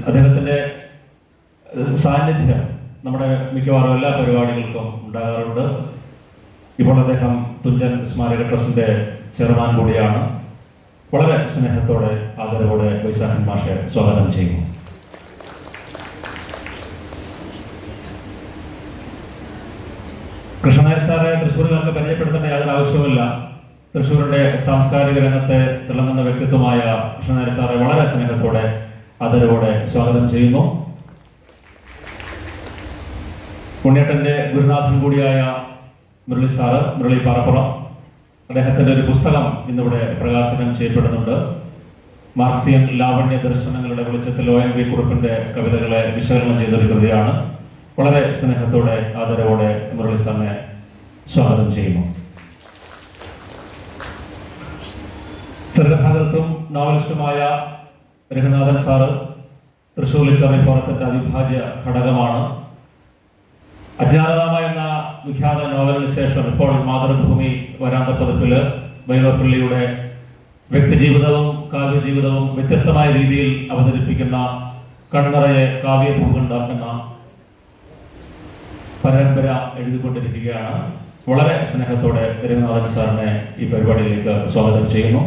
അദ്ദേഹത്തിന്റെ സാന്നിധ്യം നമ്മുടെ മിക്കവാറും എല്ലാ പരിപാടികൾക്കും ഉണ്ടാകാറുണ്ട്. ഇപ്പോൾ അദ്ദേഹം തുഞ്ചൻ സ്മാരക ട്രസ്റ്റിന്റെ ചെയർമാൻ കൂടിയാണ്. വളരെ സ്നേഹത്തോടെ ആദരവോടെ വൈശാഖൻ മാഷെ സ്വാഗതം ചെയ്യുന്നു. കൃഷ്ണനായർ സാറെ തൃശ്ശൂരുകാർക്ക് പരിചയപ്പെടുത്തേണ്ട യാതൊരു ആവശ്യവുമില്ല. തൃശ്ശൂരിന്റെ സാംസ്കാരിക രംഗത്തെ തിളങ്ങുന്ന വ്യക്തിത്വമായ കൃഷ്ണനായർ സാറെ വളരെ സ്നേഹത്തോടെ ആദരവോടെ സ്വാഗതം ചെയ്യുന്നു. ഉണ്ണിയേട്ടന്റെ ഗുരുനാഥൻ കൂടിയായ മുരളി സാറ്, മുരളി പാറപ്പുറം, അദ്ദേഹത്തിന്റെ ഒരു പുസ്തകം ഇന്നിവിടെ പ്രകാശനം ചെയ്യപ്പെടുന്നുണ്ട്. മാർക്സിയൻ ലാവണ്യ ദർശനങ്ങളുടെ വെളിച്ചത്തിൽ ONV കുറുപ്പിന്റെ കവിതകളെ വിശകലനം ചെയ്തൊരു കൃതിയാണ്. വളരെ സ്നേഹത്തോടെ ആദരവോടെ മുരളി സാറിനെ സ്വാഗതം ചെയ്യുന്നു. ചെറുകഥാകൃത്തും നോവലിസ്റ്റുമായ രഘുനാഥൻ സാറ് തൃശ്ശൂർ ലിറ്റററി ഫോറത്തിന്റെ അവിഭാജ്യ ഘടകമാണ്. അജ്ഞാതനാമ എന്ന വിഖ്യാത നോവലിന് ശേഷം ഇപ്പോൾ മാതൃഭൂമി വരാന്ത പതിപ്പില് വൈലോപ്പിള്ളിയുടെ വ്യക്തിജീവിതവും കാവ്യജീവിതവും വ്യത്യസ്തമായ രീതിയിൽ അവതരിപ്പിക്കുന്ന കണ്ണറയെ കാവ്യഭൂഖണ്ഡം എന്ന പരമ്പര എഴുതിക്കൊണ്ടിരിക്കുകയാണ്. വളരെ സ്നേഹത്തോടെ രഘുനാഥൻ സാറിനെ ഈ പരിപാടിയിലേക്ക് സ്വാഗതം ചെയ്യുന്നു.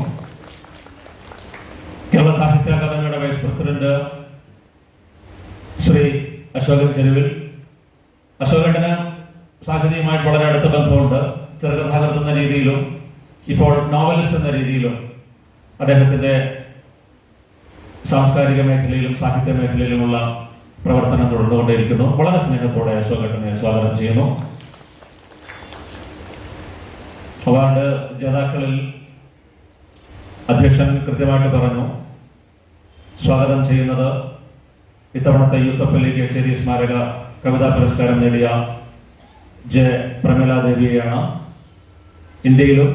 കേരള സാഹിത്യ അക്കാദമിയുടെ വൈസ് പ്രസിഡന്റ് ശ്രീ അശോകൻ ചെരുവിൽ. അശോകേട്ടന് സാഹിത്യവുമായിട്ട് വളരെ അടുത്ത ബന്ധമുണ്ട്. ചെറുകഥാകൃത്ത് എന്ന രീതിയിലും ഇപ്പോൾ നോവലിസ്റ്റ് എന്ന രീതിയിലും അദ്ദേഹത്തിന്റെ സാംസ്കാരിക മേഖലയിലും സാഹിത്യ മേഖലയിലുമുള്ള പ്രവർത്തനം തുടർന്നുകൊണ്ടേയിരിക്കുന്നു. വളരെ സ്നേഹത്തോടെ അശോകേട്ടനെ സ്വാഗതം ചെയ്യുന്നു. അവാർഡ് ജേതാക്കളിൽ അധ്യക്ഷൻ കൃത്യമായിട്ട് പറഞ്ഞു, സ്വാഗതം ചെയ്യുന്നത് ഇത്തവണത്തെ യൂസഫ് അലി കേച്ചേരി സ്മാരക കവിതാ പുരസ്കാരം നേടിയ ജെ പ്രമീള ദേവിയെയാണ്. ഇന്ത്യയിലും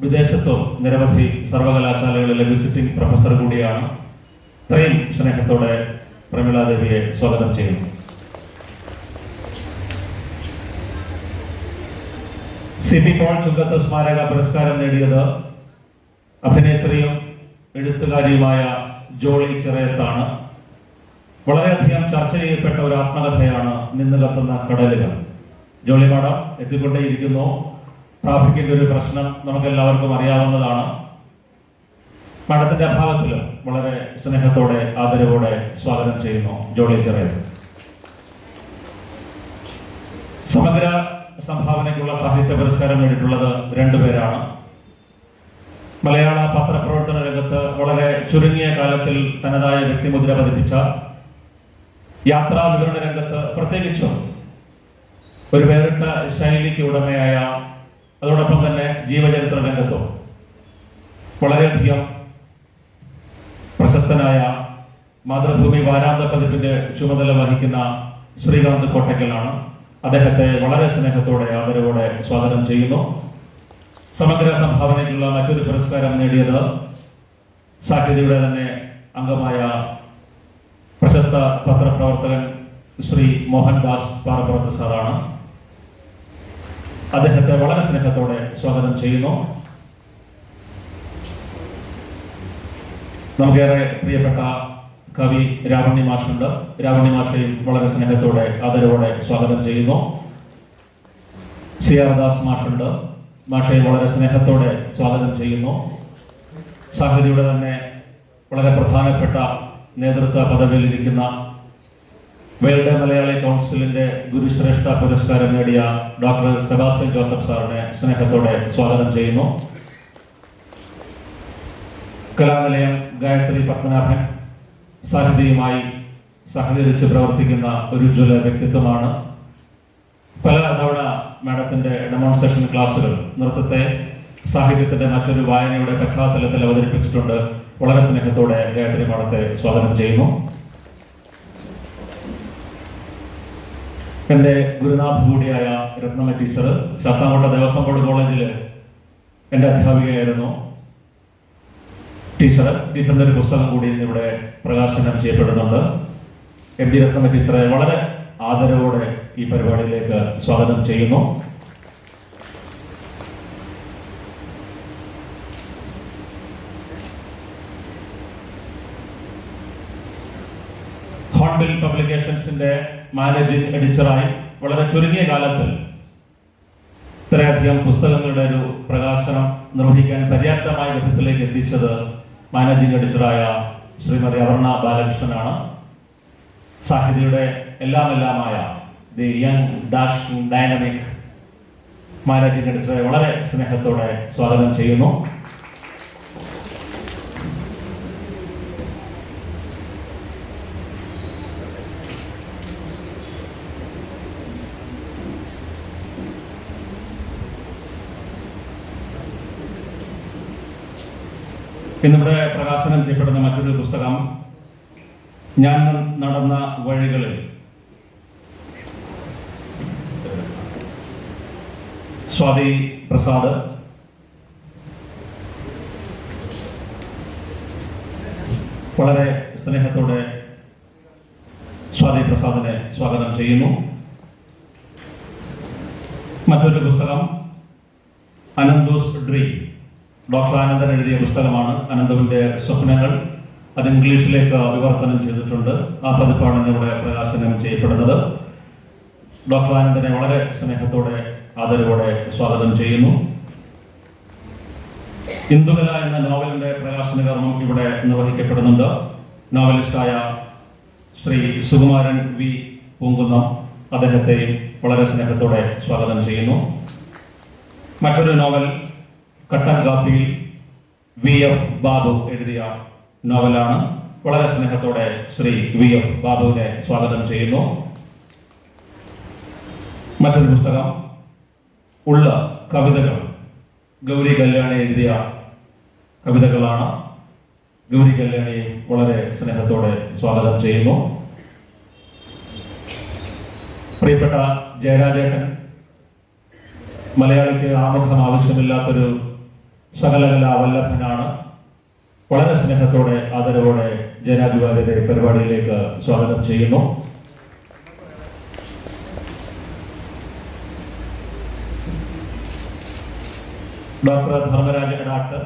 വിദേശത്തും നിരവധി സർവകലാശാലകളിലെ വിസിറ്റിംഗ് പ്രൊഫസർ കൂടിയാണ്. ഇത്രയും സ്നേഹത്തോടെ പ്രമീള ദേവിയെ സ്വാഗതം ചെയ്യുന്നു. CP പോൾ ചുങ്കത്ത് സ്മാരക പുരസ്കാരം നേടിയത് അഭിനേത്രിയും എഴുത്തുകാരിയുമായ ജോളി ചിറയത്താണ്. വളരെയധികം ചർച്ച ചെയ്യപ്പെട്ട ഒരു ആത്മകഥയാണ് നിന്ന് കത്തുന്ന കടലുകൾ. ജോളി മാഡം എത്തിക്കൊണ്ടേയിരിക്കുന്നു. ട്രാഫിക്കിന്റെ ഒരു പ്രശ്നം നമുക്കെല്ലാവർക്കും അറിയാവുന്നതാണ്. മാഡത്തിന്റെ അഭാവത്തിലും വളരെ സ്നേഹത്തോടെ ആദരവോടെ സ്വാഗതം ചെയ്യുന്നു ജോളി ചിറയത്ത്. സമഗ്ര സംഭാവനയ്ക്കുള്ള സാഹിത്യ പുരസ്കാരം നേടിയിട്ടുള്ളത് 2 പേരാണ്. മലയാള പത്രപ്രവർത്തന രംഗത്ത് വളരെ ചുരുങ്ങിയ കാലത്തിൽ തനതായ വ്യക്തിമുദ്ര പതിപ്പിച്ച, യാത്രാ വിവരണ രംഗത്ത് പ്രത്യേകിച്ചും ഒരു വേറിട്ട ശൈലിക്ക് ഉടമയായ, അതോടൊപ്പം തന്നെ ജീവചരിത്ര രംഗത്തും വളരെയധികം പ്രശസ്തനായ മാതൃഭൂമി വാരാന്ത പതിപ്പിന്റെ ചുമതല വഹിക്കുന്ന ശ്രീകാന്ത് കോട്ടയ്ക്കലാണ്. അദ്ദേഹത്തെ വളരെ സ്നേഹത്തോടെ ആദരവോടെ സ്വാഗതം ചെയ്യുന്നു. സമഗ്ര സംഭാവനയ്ക്കുള്ള മറ്റൊരു പുരസ്കാരം നേടിയത് സാഹിത്യയുടെ തന്നെ അംഗമായ പ്രശസ്ത പത്രപ്രവർത്തകൻ ശ്രീ മോഹൻദാസ് പാറപ്പുറത്ത് സാറാണ്. അദ്ദേഹത്തെ വളരെ സ്നേഹത്തോടെ സ്വാഗതം ചെയ്യുന്നു. നമുക്കേറെ പ്രിയപ്പെട്ട കവി രാവണി മാഷുണ്ട്. രാവണി മാഷയും വളരെ സ്നേഹത്തോടെ ആദരവോടെ സ്വാഗതം ചെയ്യുന്നു. CR ദാസ് മാഷുണ്ട്. മാഷയെ വളരെ സ്നേഹത്തോടെ സ്വാഗതം ചെയ്യുന്നു. സാഹിത്യയുടെ തന്നെ വളരെ പ്രധാനപ്പെട്ട നേതൃത്വ പദവിയിലിരിക്കുന്ന വേൾഡ് മലയാളി കൗൺസിലിന്റെ ഗുരുശ്രേഷ്ഠ പുരസ്കാരം നേടിയ ഡോക്ടർ സെബാസ്റ്റ്യൻ ജോസഫ് സാറിനെ സ്നേഹത്തോടെ സ്വാഗതം ചെയ്യുന്നു. കലാനിലയം ഗായത്രി പത്മനാഭൻ സാഹിത്യവുമായി സഹകരിച്ച് പ്രവർത്തിക്കുന്ന ഒരു ഉജ്ജ്വല വ്യക്തിത്വമാണ്. പല തവണ മാഡത്തിന്റെ ഡെമോൺസ്ട്രേഷൻ ക്ലാസുകൾ നൃത്തത്തെ സാഹിത്യത്തിന്റെ മറ്റൊരു വായനയുടെ പശ്ചാത്തലത്തിൽ അവതരിപ്പിച്ചിട്ടുണ്ട്. വളരെ സ്നേഹത്തോടെ ഗായത്രി മാഡത്തെ സ്വാഗതം ചെയ്യുന്നു. എൻ്റെ ഗുരുനാഥ് കൂടിയായ രത്നമ്മ ടീച്ചർ ശാസ്താംകോട്ട ദേവസ്വം ബോർഡ് കോളേജിൽ എൻ്റെ അധ്യാപികയായിരുന്നു. ടീച്ചറിന്റെ ഒരു പുസ്തകം കൂടി ഇവിടെ പ്രകാശനം ചെയ്യപ്പെടുന്നുണ്ട്. MD രത്നമ്മ ടീച്ചറെ വളരെ ആദരവോടെ ഈ പരിപാടിയിലേക്ക് സ്വാഗതം ചെയ്യുന്നു. ഹോൺബിൽ പബ്ലിക്കേഷൻസിന്റെ മാനേജിംഗ് എഡിറ്ററായി വളരെ ചുരുങ്ങിയ കാലത്തിൽ ഇത്രയധികം പുസ്തകങ്ങളുടെ ഒരു പ്രകാശനം നിർവഹിക്കാൻ പര്യാപ്തമായ വിധത്തിലേക്ക് എത്തിച്ചത് മാനേജിംഗ് എഡിറ്ററായ ശ്രീമതി അപർണ ബാലകൃഷ്ണനാണ്. സാഹിത്യയുടെ എല്ലാമായ the young dash dynamic managing എഡിറ്ററെ വളരെ സ്നേഹത്തോടെ സ്വാഗതം ചെയ്യുന്നു. ഇന്നിവിടെ പ്രകാശനം ചെയ്യപ്പെടുന്ന മറ്റൊരു പുസ്തകം ഞാൻ നടന്ന വഴികളിൽ. സ്വാതി പ്രസാദ് വളരെ സ്നേഹത്തോടെ സ്വാതി പ്രസാദിനെ സ്വാഗതം ചെയ്യുന്നു. മറ്റൊരു പുസ്തകം അനന്തൂസ് ഡ്രീം, ഡോക്ടർ ആനന്ദൻ എഴുതിയ പുസ്തകമാണ്. അനന്തുവിന്റെ സ്വപ്നങ്ങൾ. അത് ഇംഗ്ലീഷിലേക്ക് വിവർത്തനം ചെയ്തിട്ടുണ്ട്. ആ പതിപ്പാണ് ഇന്നിവിടെ പ്രകാശനം ചെയ്യപ്പെടുന്നത്. ഡോക്ടർ ആനന്ദനെ വളരെ സ്നേഹത്തോടെ ആദരവോടെ സ്വാഗതം ചെയ്യുന്നു. ഇന്ദുകല എന്ന നോവലിന്റെ പ്രകാശന കർമ്മം ഇവിടെ നിർവഹിക്കപ്പെടുന്നുണ്ട്. നോവലിസ്റ്റായ ശ്രീ സുകുമാരൻ വി പൂങ്കുന്നം, അദ്ദേഹത്തെയും വളരെ സ്നേഹത്തോടെ സ്വാഗതം ചെയ്യുന്നു. മറ്റൊരു നോവൽ കട്ടൻ കാപ്പിയിൽ VF ബാബു എഴുതിയ നോവലാണ്. വളരെ സ്നേഹത്തോടെ ശ്രീ VF ബാബുവിനെ സ്വാഗതം ചെയ്യുന്നു. മറ്റൊരു പുസ്തകം ഉള്ള കവിതകൾ, ഗൗരി കല്യാണി എഴുതിയ കവിതകളാണ്. ഗൗരി കല്യാണിയെ വളരെ സ്നേഹത്തോടെ സ്വാഗതം ചെയ്യുന്നു. പ്രിയപ്പെട്ട ജയരാജേട്ടൻ മലയാളിക്ക് ആമുഖം ആവശ്യമില്ലാത്തൊരു സകലകലാ വല്ലഭനാണ്. വളരെ സ്നേഹത്തോടെ ആദരവോടെ ജനാധിപത്യയുടെ പരിപാടിയിലേക്ക് സ്വാഗതം ചെയ്യുന്നു. ഡോക്ടർ ധർമ്മരാജ എടാട്ട്,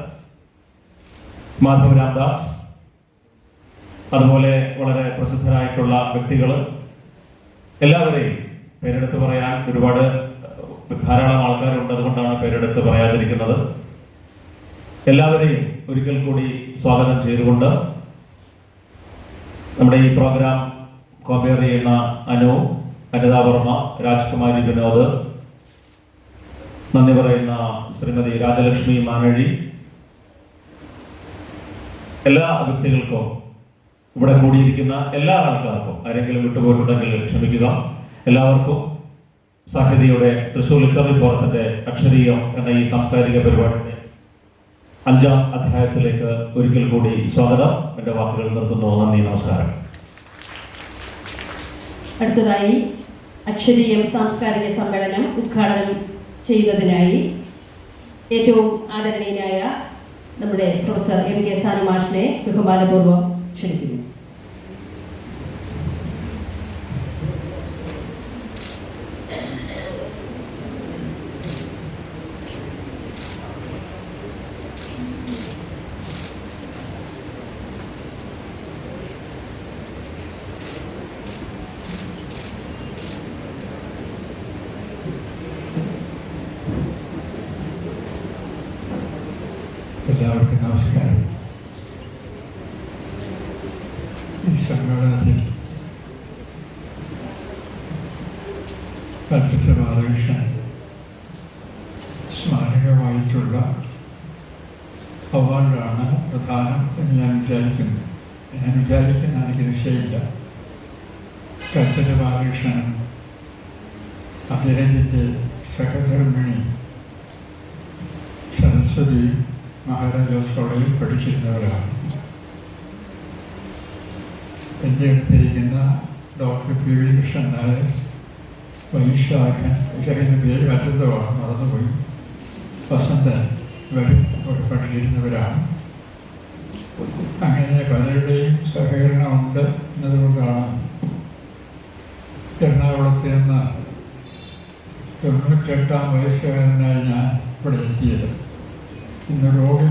മാധവ് രാംദാസ്, അതുപോലെ വളരെ പ്രസിദ്ധരായിട്ടുള്ള വ്യക്തികൾ, എല്ലാവരെയും പേരെടുത്ത് പറയാൻ ഒരുപാട് ധാരാളം ആൾക്കാരുണ്ട്, അതുകൊണ്ടാണ് പേരെടുത്ത് പറയാതിരിക്കുന്നത്. എല്ലാവരെയും ഒരിക്കൽ കൂടി സ്വാഗതം ചെയ്തുകൊണ്ട് നമ്മുടെ ഈ പ്രോഗ്രാം കോമ്പയർ ചെയ്യുന്ന അനു, അനിത വർമ്മ, രാജ്കുമാരി വിനോദ്, നന്ദി പറയുന്ന ശ്രീമതി രാജലക്ഷ്മി മാനഴി, എല്ലാ വ്യക്തികൾക്കും, ഇവിടെ കൂടിയിരിക്കുന്ന എല്ലാ ആൾക്കാർക്കും, ആരെങ്കിലും വിട്ടുപോയിട്ടുണ്ടെങ്കിൽ ക്ഷമിക്കുക. എല്ലാവർക്കും സാഹിതിയുടെ തൃശ്ശൂർ ലിറ്റററി ഫോറത്തിന്റെ അക്ഷരീയം എന്ന ഈ സാംസ്കാരിക പരിപാടിയുടെ 5ാം അധ്യായത്തിലേക്ക് ഒരിക്കൽ കൂടി സ്വാഗതം. എൻ്റെ വാക്കുകൾ നിർത്തുന്നു. നന്ദി, നമസ്കാരം. അടുത്തതായി അക്ഷരീയം സാംസ്കാരിക സമ്മേളനം ഉദ്ഘാടനം ചെയ്യുന്നതിനായി ഏറ്റവും ആദരണീയനായ നമ്മുടെ പ്രൊഫസർ എം കെ സാനു മാഷിനെ ബഹുമാനപൂർവ്വം ക്ഷണിക്കുന്നു. എല്ലാവർക്കും നമസ്കാരം. ഈ സമ്മേളനത്തിൽ കൽപ്പറ്റ ബാലകൃഷ്ണൻ സ്മാരകമായിട്ടുള്ള അവാർഡാണ് പ്രധാനം എന്ന് ഞാൻ വിചാരിക്കുന്നു. എനിക്ക് നിശ്ചയമില്ല. കൽപ്പറ്റ ബാലകൃഷ്ണൻ അദ്ദേഹത്തിൻ്റെ സഹധർമ്മിണി സരസ്വതി മഹാരാജാസ് കോളേജിൽ പഠിച്ചിരുന്നവരാണ്. എൻ്റെ അടുത്തിരിക്കുന്ന doctor P V Krishnan Nair, Vaisakhan, വിശാഖിൻ്റെ പേര് മറ്റെന്തോമാണ് മറന്നുപോയി, വസന്തൻ, ഇവരും അവിടെ പഠിച്ചിരുന്നവരാണ്. അങ്ങനെ പലരുടെയും സഹകരണമുണ്ട് എന്നതുകൊണ്ടാണ് എറണാകുളത്ത് നിന്ന് 98ാം വയസ്സുകാരനായി ഞാൻ ഇവിടെ എത്തിയത്. ഇന്ന് റോഡിൽ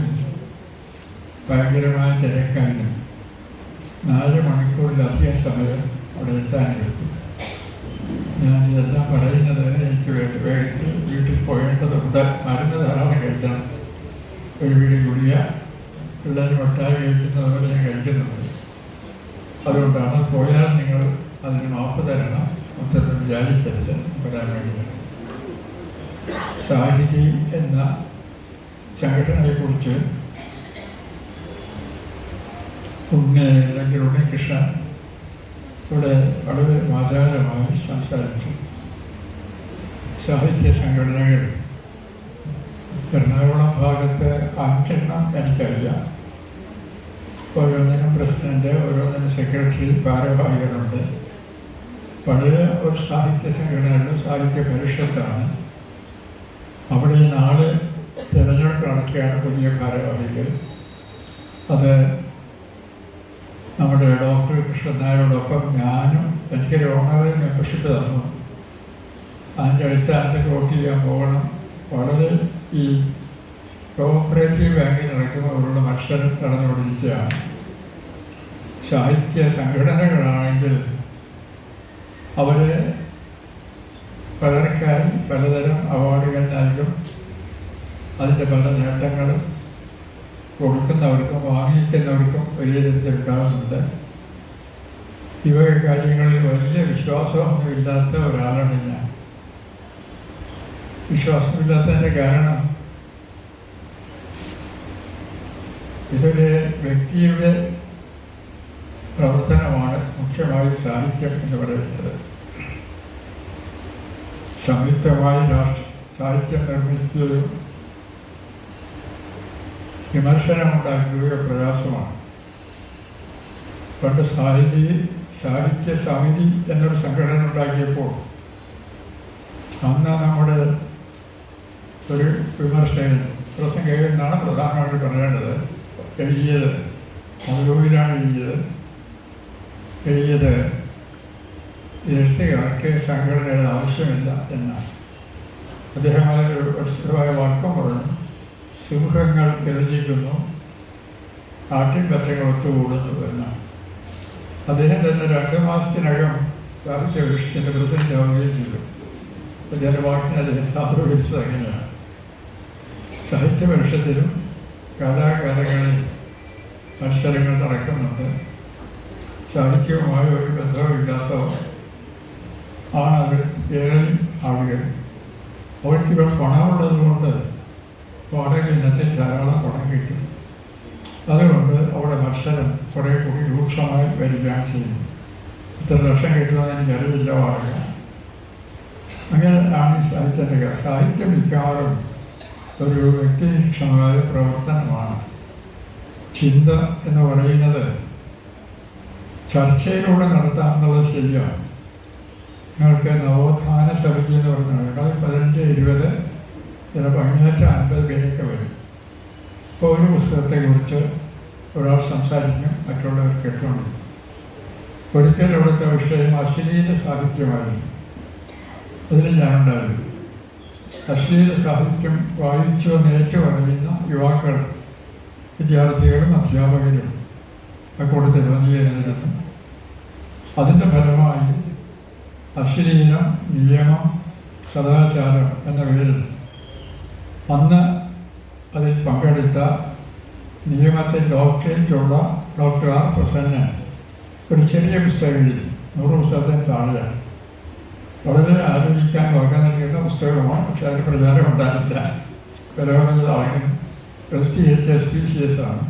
ഭയങ്കരമായ തിരക്കായിരുന്നു. 4 മണിക്കൂറിലധികം സമയം അവിടെ എത്താനെടുത്തു. ഞാനിതെല്ലാം പറയുന്നത് എനിക്ക് വേഗത്തിൽ വീട്ടിൽ പോയേണ്ടതുണ്ട്. മരുന്ന് ധാരാളം കഴിക്കണം. ഒരു വീട് ഗുളിക പിള്ളേർ മിഠായി കഴിക്കുന്നത് പോലെ ഞാൻ കഴിക്കുന്നുണ്ട്. അതുകൊണ്ടാണ് പോയാൽ നിങ്ങൾ അതിന് മാപ്പ് തരണം മൊത്തത്തിൽ വിചാരിക്കരുത് വരാൻ വേണ്ടിയാണ്. സാഹിതി എന്ന സംഘടനയെക്കുറിച്ച് ഉണ്ണികൃഷ്ണൻ ഇവിടെ വളരെ വാചാലമായി സംസാരിച്ചു. സാഹിത്യ സംഘടനകൾ എറണാകുളം ഭാഗത്ത് 5 എനിക്കറിയാം. ഓരോന്നിനും പ്രസിഡന്റ്, ഓരോന്നിനും സെക്രട്ടറി, ഭാരവാഹികളുണ്ട്. പഴയ ഒരു സാഹിത്യ സംഘടനയുടെ സാഹിത്യ പരിഷത്താണ്. അവിടെ 4 തിരഞ്ഞെടുപ്പ് നടക്കുകയാണ് പുതിയ ഭാരവാഹികൾ. അത് നമ്മുടെ ഡോക്ടർ കൃഷ്ണൻ നായരോടൊപ്പം ഞാനും എനിക്കൊരു ഓണററി മെമ്പർഷിപ്പ് തന്നു. അതിൻ്റെ അടിസ്ഥാനത്തിൽ വോട്ട് ചെയ്യാൻ പോകണം. വളരെ ഈ കോഓപ്പറേറ്റീവ് ബാങ്കിൽ നടക്കുന്നവരുടെ മത്സരം നടന്നുകൊണ്ടിരിക്കുകയാണ്. സാഹിത്യ സംഘടനകളാണെങ്കിൽ അവർ പലർക്കായി പലതരം അവാർഡുകൾ നൽകും. അതിൻ്റെ പല നേട്ടങ്ങളും കൊടുക്കുന്നവർക്കും വാങ്ങിക്കുന്നവർക്കും വലിയ തരത്തിലുണ്ടാകുന്നുണ്ട്. ഇവ കാര്യങ്ങളിൽ വലിയ വിശ്വാസമൊന്നുമില്ലാത്ത ഒരാളാണ് ഞാൻ. വിശ്വാസമില്ലാത്തതിൻ്റെ കാരണം ഇതൊരു വ്യക്തിയുടെ പ്രവർത്തനമാണ് മുഖ്യമായി സാഹിത്യം എന്ന് പറയുന്നത്. സംയുക്തമായി സാഹിത്യം നിർമ്മിക്കുകയും വിമർശനമുണ്ടാക്കുകയോ പ്രയാസമാണ്. പണ്ട് സാഹിത്യ സമിതി എന്നൊരു സംഘടന ഉണ്ടാക്കിയപ്പോൾ അന്ന് നമ്മുടെ ഒരു വിമർശകൻ പ്രസംഗകൻ എന്നാണ് പ്രധാനമായിട്ട് പറയേണ്ടത് എഴുതിയത്, മധുരൂരിലാണ് എഴുതിയത് എഴുത്തുകാർക്ക് സംഘടനയുടെ ആവശ്യമില്ല എന്നാണ്. അദ്ദേഹം അതൊരു പ്രസിദ്ധമായ വാക്യം പറഞ്ഞു, സിംഹങ്ങൾ ഗർജിക്കുന്നു, ആട്ടിൻപറ്റങ്ങൾ ഒത്തുകൂടുന്നു എന്നാണ്. അദ്ദേഹം തന്നെ 2 മാസത്തിനകം സാഹിത്യ പരിഷത്തിൻ്റെ പ്രസിഡന്റ് ആവുകയും ചെയ്തു. അദ്ദേഹത്തിൻ്റെ വാക്കിനെ അദ്ദേഹം സാധൂകരിച്ചത് അങ്ങനെയാണ്. സാഹിത്യ പരിഷത്തിലും കലാകാലങ്ങളിൽ മത്സരങ്ങൾ നടക്കുന്നുണ്ട്. സാഹിത്യവുമായി ഒരു ബന്ധവുമില്ലാത്തവർ ആണ് അവർ ഏറെ ആളുകൾ. അവർക്കിവർ പണമുള്ളത് കൊണ്ട് വാടക ഇനത്തിൽ ധാരാളം പണം കിട്ടും. അതുകൊണ്ട് അവിടെ മത്സരം കുറേ കൂടി രൂക്ഷമായി വരികയാണ് ചെയ്യുന്നത്. ഇത്ര ലക്ഷം കിട്ടുമെന്ന് എനിക്കറിയില്ല വാടക. അങ്ങനെ ആണ് ഈ സാഹിത്യത്തിൻ്റെ സാഹിത്യം മിക്കവാറും ഒരു വ്യക്തിനിഷ്ഠമായ പ്രവർത്തനമാണ്. ചിന്ത എന്ന് പറയുന്നത് ചർച്ചയിലൂടെ നടത്താമെന്നുള്ളത് ശരിയാണ്. നിങ്ങൾക്ക് നവോത്ഥാന സമിതി എന്ന് പറഞ്ഞാൽ 15, 20 ചിലപ്പോൾ 550 പേരൊക്കെ വരും. ഇപ്പോൾ ഒരു പുസ്തകത്തെക്കുറിച്ച് ഒരാൾ സംസാരിക്കും, മറ്റുള്ളവർ കേട്ടുകൊണ്ടിരിക്കും. ഒരിക്കൽ അവിടുത്തെ വിഷയം അശ്ലീല സാഹിത്യമായിരുന്നു. അതിൽ ഞാനുണ്ടായിരുന്നു. അശ്ലീല സാഹിത്യം വായിച്ചു നേറ്റു പറയുന്ന യുവാക്കൾ, വിദ്യാർത്ഥികളും അധ്യാപകരും കൂടെ വന്നിരുന്നു. അതിൻ്റെ ഫലമായി അശ്ലീലം, നിയമം, സദാചാരം എന്ന പേരിൽ അന്ന് അതിൽ പങ്കെടുത്ത നിയമത്തിൽ ഡോക്ടറേറ്റുള്ള ഡോക്ടർ ആർ പ്രസന്നൻ ഒരു ചെറിയ പുസ്തകം 100 പുസ്തകത്തിന് താഴെയാണ്. വളരെ ആലോചിക്കാൻ വക നൽകുന്ന പുസ്തകമാണ്. പക്ഷെ അതിന് പ്രചാരം ഉണ്ടായില്ല. വില കുറഞ്ഞതാണെങ്കിലും പ്രസിദ്ധീകരിച്ച SPCS ആണ്.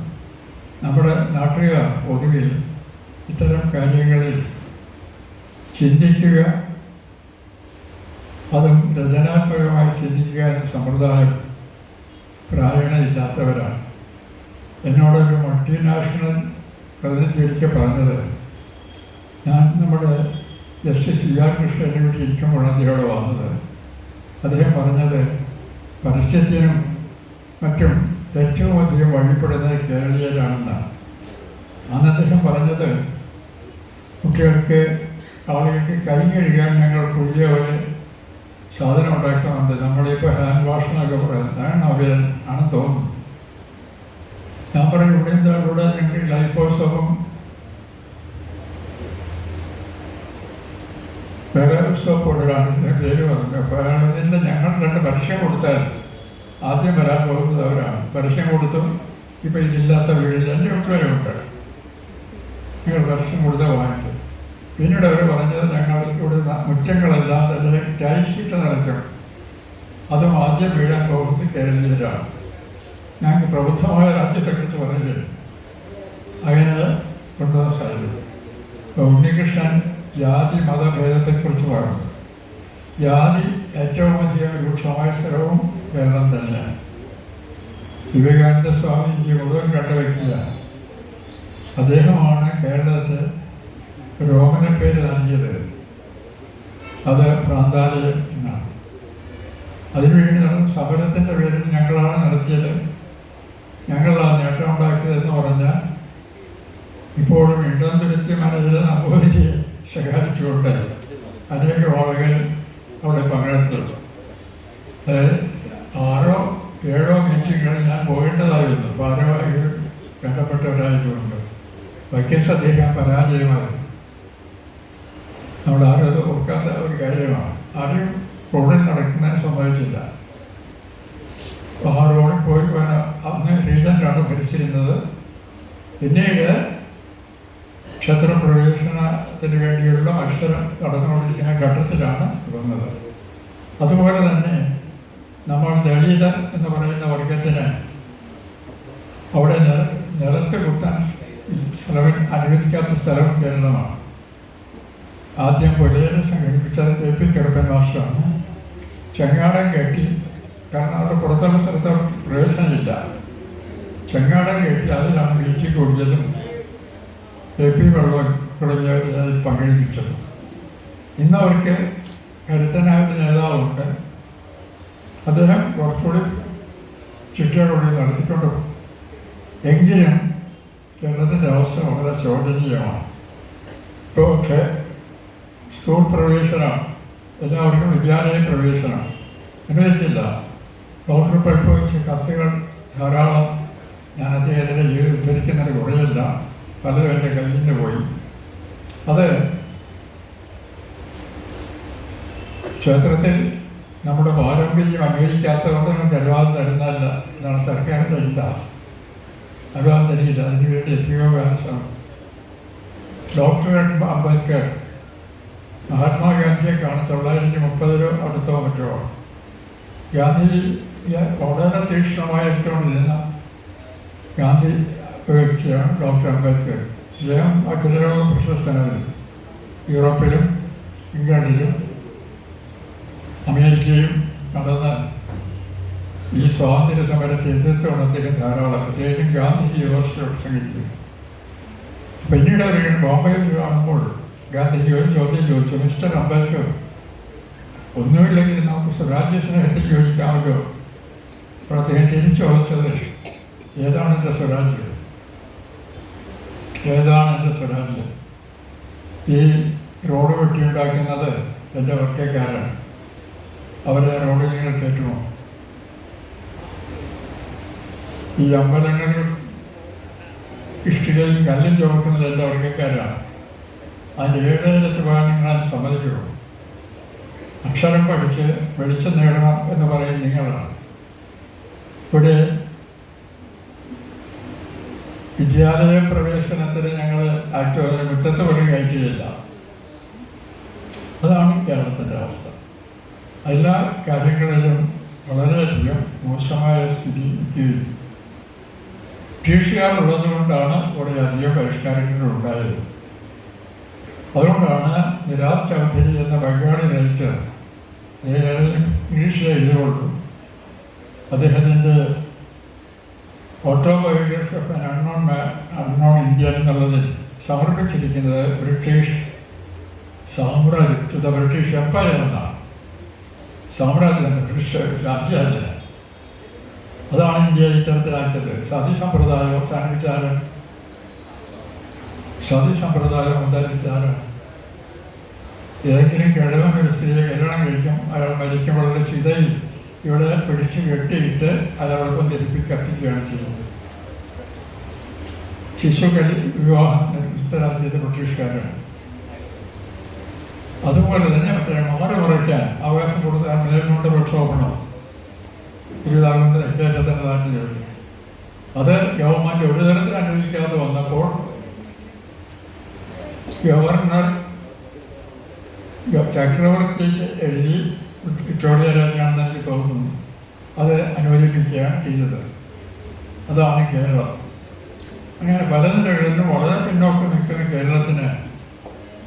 നമ്മുടെ നാട്ടുകാർ പൊതുവിൽ ഇത്തരം കാര്യങ്ങളിൽ ചിന്തിക്കുക, അതും രചനാത്മകമായി ചിന്തിക്കുക എന്ന സമ്പ്രദായം പ്രായണയില്ലാത്തവരാണ്. എന്നോടൊരു മൾട്ടിനാഷണൽ പ്രതിനിധി ഒരിക്കൽ പറഞ്ഞത്, ഞാൻ നമ്മുടെ ജസ്റ്റിസ് CR കൃഷ്ണനെ കൂടി ഇരിക്കുമ്പോഴാണ് അദ്ദേഹത്തോട് വന്നത്. അദ്ദേഹം പറഞ്ഞത് പരസ്യത്തിനും മറ്റും ഏറ്റവും അധികം വഴിപ്പെടുന്നത് കേരളീയരാണെന്നാണ്. അന്ന് അദ്ദേഹം പറഞ്ഞത്, കുട്ടികൾക്ക്, ആളുകൾക്ക് കൈ കഴുകാൻ ഞങ്ങൾ പുതിയ ഒരു സാധനം ഉണ്ടാക്കുന്നുണ്ട്, നമ്മളിപ്പോൾ ഹാൻഡ് വാഷ് എന്നൊക്കെ പറയുന്നത് അവർ ആണെന്ന് തോന്നുന്നു. ഞാൻ പറയും, ഇവിടെ എന്താ ഇവിടെ ഞങ്ങൾ ലൈഫോസവും വേറെ സോപ്പോടാണ് പേര് പറഞ്ഞു. അപ്പോൾ അതിൻ്റെ ഞങ്ങൾ 2 പരസ്യം കൊടുത്താൽ ആദ്യം വരാൻ പോകുന്നത് അവരാണ്. പരസ്യം കൊടുത്തും ഇപ്പം ഇതില്ലാത്ത വീടിൽ എൻ്റെ ഒട്ടുവരെ ഉണ്ട്, ഞങ്ങൾ പരസ്യം കൊടുത്താൽ വാങ്ങിച്ചു. പിന്നീട് അവർ പറഞ്ഞത്, ഞങ്ങൾ ഇവിടെ മുറ്റങ്ങളെല്ലാം തന്നെ ടൈൽസ് ഇട്ട് നടക്കും, അതും ആദ്യം വീഴാൻ പോകുന്നത് കേരളീയരാണ്. ഞങ്ങൾക്ക് പ്രബുദ്ധമായ രാജ്യത്തെക്കുറിച്ച് പറയുന്നത് അങ്ങനെ കൊണ്ടുവന്ന സാഹചര്യം. ഉണ്ണികൃഷ്ണൻ ജാതി മതഭേദത്തെക്കുറിച്ച് പറഞ്ഞു. ജാതി ഏറ്റവും അധികം രൂക്ഷമായ സ്ഥലവും കേരളം തന്നെയാണ്. വിവേകാനന്ദ സ്വാമി ഇന്ത്യ മുഴുവൻ കണ്ട വ്യക്തിയാണ്. അദ്ദേഹമാണ് കേരളത്തിൽ രോമന പേര് നൽകിയത്. അത് ഭ്രാന്താലയം എന്നാണ്. അതിനുവേണ്ടി നടന്ന സമരത്തിൻ്റെ പേരിൽ ഞങ്ങളാണ് നടത്തിയത്, ഞങ്ങളാണ് നേട്ടം ഉണ്ടാക്കിയതെന്ന് പറഞ്ഞാൽ ഇപ്പോഴും ഇടംതുരുത്തി മനസ്സിലെ നമ്പൂതിരിയെ ശകാരിച്ചുകൊണ്ട് അനേകം ആളുകൾ അവിടെ പങ്കെടുത്തു. 6 or 7 മീറ്റിങ്ങുകളിൽ ഞാൻ പോകേണ്ടതായിരുന്നു, ഭാരവാഹികൾ ബന്ധപ്പെട്ടവരായതുകൊണ്ട്. വൈക്കേസ് അദ്ദേഹം പരാജയമായിരുന്നു. നമ്മൾ ആരും അത് ഓർക്കാത്ത ഒരു കാര്യമാണ്. ആരും റോഡിൽ നടക്കുന്നതിന് സമ്മതിച്ചില്ല. ആ റോഡിൽ പോയി അന്ന് റീജൻ്റാണ് ഭരിച്ചിരുന്നത്. പിന്നീട് ക്ഷേത്രപ്രവേശനത്തിന് വേണ്ടിയുള്ള മത്സരം നടന്നുകൊണ്ടിരിക്കുന്ന ഘട്ടത്തിലാണ് വന്നത്. അതുപോലെ തന്നെ നമ്മൾ ദളിതർ എന്ന് പറയുന്ന വർഗത്തിന് അവിടെ നിലത്ത് കുത്താൻ സ്ഥലം അനുവദിക്കാത്ത സ്ഥലം കേരളമാണ്. ആദ്യം പൊലയേറെ സംഘടിപ്പിച്ചത് AP കറുപ്പൻ മാസ്റ്ററാണ്. ചെങ്ങാടം കെട്ടി, കാരണം അവിടെ പുറത്തുള്ള സ്ഥലത്ത് അവർക്ക് പ്രവേശനമില്ല. ചെങ്ങാടം കെട്ടി അതിലാണ് ബീച്ചിൽ കൂടിയതും AP വെള്ളം തുടങ്ങിയവർ അതിൽ പങ്കെടുപ്പിച്ചത്. ഇന്നവർക്ക് കരുത്തനായ ഒരു നേതാവുണ്ട്. അദ്ദേഹം കുറച്ചുകൂടി ചിട്ടയോടുകൂടി നടത്തിക്കൊണ്ട് എങ്കിലും കേരളത്തിൻ്റെ അവസ്ഥ വളരെ ശോചനീയമാണ്. ഇപ്പോൾ സ്കൂൾ പ്രവേശനം, എല്ലാവർക്കും വിദ്യാലയ പ്രവേശനം അനുവദിക്കില്ല. ഡോക്ടർ പരിഭവിച്ച കത്തുകൾ ധാരാളം ഞാൻ അദ്ദേഹത്തിൻ്റെ ജീവിതം ഉദ്ധരിക്കുന്നത് കുറയില്ല, പലതും എൻ്റെ കയ്യിൽ നിന്ന് പോയി. അത് ക്ഷേത്രത്തിൽ നമ്മുടെ പാരമ്പര്യം അംഗീകരിക്കാത്തതുകൊണ്ടൊന്നും അനുവാദം തരുന്നതല്ല എന്നാണ് സർക്കാരിൻ്റെ ഇല്ല. അനുവാദം തരില്ല. അതിനുവേണ്ടി എത്രയോ കാലം ഡോക്ടർ അംബേദ്കർ മഹാത്മാഗാന്ധിയെ കാണും 1930 അടുത്തോ മറ്റോ. ഗാന്ധി വളരെ തീക്ഷ്ണമായ ഇഷ്ടമുണ്ടിരുന്ന ഗാന്ധി വ്യക്തിയാണ് ഡോക്ടർ അംബേദ്കർ. അദ്ദേഹം അഖിലലോക പ്രശസ്തനായിരുന്നു. യൂറോപ്പിലും ഇംഗ്ലണ്ടിലും അമേരിക്കയും നടന്ന ഈ സ്വാതന്ത്ര്യ സമരത്തെ എതിർത്തുകൊണ്ട് അദ്ദേഹം ധാരാളം, പ്രത്യേകിച്ചും ഗാന്ധിജി യൂണിവേഴ്സിറ്റി പ്രസംഗിച്ചു. പിന്നീട് അവർ ബോംബെയിൽ കാണുമ്പോൾ ഗാന്ധിജി ഒരു ചോദ്യം ചോദിച്ചു, മിസ്റ്റർ അംബേദ്കർ, ഒന്നുമില്ലെങ്കിൽ നമുക്ക് സ്വരാജ്യ സ്നേഹത്തിൽ ചോദിക്കാമല്ലോ. അപ്പോൾ അദ്ദേഹം തിരിച്ചു ചോദിച്ചത്, ഏതാണ് എൻ്റെ സ്വരാജ്യം? ഏതാണ് എൻ്റെ സ്വരാജ്യം? ഈ റോഡ് വെട്ടിയുണ്ടാക്കുന്നത് എൻ്റെ വർഗ്ഗക്കാരാണ്. അവരെ റോഡ് നിങ്ങൾ കയറ്റുമോ? ഈ അമ്പലങ്ങളിൽ ഇഷ്ടികയും കല്ലും ചുമക്കുന്നത് എൻ്റെ വർഗ്ഗക്കാരാണ്. അതിൻ്റെ 7 പോകാൻ നിങ്ങൾ സമ്മതിക്കുമോ? അക്ഷരം പഠിച്ച് വെളിച്ചം നേടണം എന്ന് പറയും നിങ്ങളാണ്. ഇവിടെ വിദ്യാലയ പ്രവേശനത്തിന് ഞങ്ങൾ മുറ്റത്ത് പോലും കയറ്റിയില്ല. അതാണ് കേരളത്തിൻ്റെ അവസ്ഥ. എല്ലാ കാര്യങ്ങളിലും വളരെയധികം മോശമായ സ്ഥിതിക്ക് ബ്രിട്ടീഷുകാരുള്ളത് കൊണ്ടാണ് ഇവിടെ അധികം പരിഷ്കാരങ്ങൾ ഉണ്ടായത്. അതുകൊണ്ടാണ് നിരാജ് ചൗധരി എന്ന ബംഗാളി റൈറ്റർ ഇംഗ്ലീഷിലെ എഴുതുകൊള്ളു. അദ്ദേഹത്തിൻ്റെ autobiography of an unknown Indian എന്നുള്ളതിൽ സമർപ്പിച്ചിരിക്കുന്നത് ബ്രിട്ടീഷ് സാമ്രാജ്യം, ടു ദ ബ്രിട്ടീഷ് എംപയർ എന്നാണ്. സാമ്രാജ്യം, ബ്രിട്ടീഷ് രാജ്യമല്ല. അതാണ് ഇന്ത്യയെ ഇത്തരത്തിലാക്കിയത്. സതി സമ്പ്രദായം അവസാനിപ്പിച്ചാലും സതി സമ്പ്രദായം അവസാനിപ്പിച്ചാലും ഏതെങ്കിലും കിഴവനൊരു സ്ത്രീയെ കല്യാണം കഴിക്കും, അയാൾ മരിക്കുമ്പോഴുള്ള ചിതയിൽ ഇവിടെ പിടിച്ച് കെട്ടിയിട്ട് അയാളൊപ്പം ധരിപ്പി കത്തിക്കുകയാണ് ചെയ്യുന്നത്. ശിശുക്കൾ വിവാഹം നിർത്തലാക്കിയത് ബ്രിട്ടീഷുകാരാണ്. അതുപോലെ തന്നെ മറ്റേ മാറി മറയ്ക്കാൻ അവകാശം കൊടുത്താൽ മേൽമുണ്ട് പ്രക്ഷോഭണം തിരുവിതാംകൂറിൻ്റെ തെക്കേറ്റത്തിനതാണെന്ന് ചോദിച്ചു. അത് ഗവൺമെൻറ് ഒരു തരത്തിൽ അനുവദിക്കാതെ വന്നപ്പോൾ ഗവർണർ ചക്രവർത്തിക്ക് എഴുതി, വിക്ടോറിയ രാജ്ഞിയാണെന്ന് എനിക്ക് തോന്നുന്നു, അത് അനുവദിപ്പിക്കുകയാണ് ചെയ്തത്. അതാണ് കേരളം. അങ്ങനെ പല നിലകളിലും വളരെ പിന്നോട്ട് നിൽക്കുന്ന കേരളത്തിന്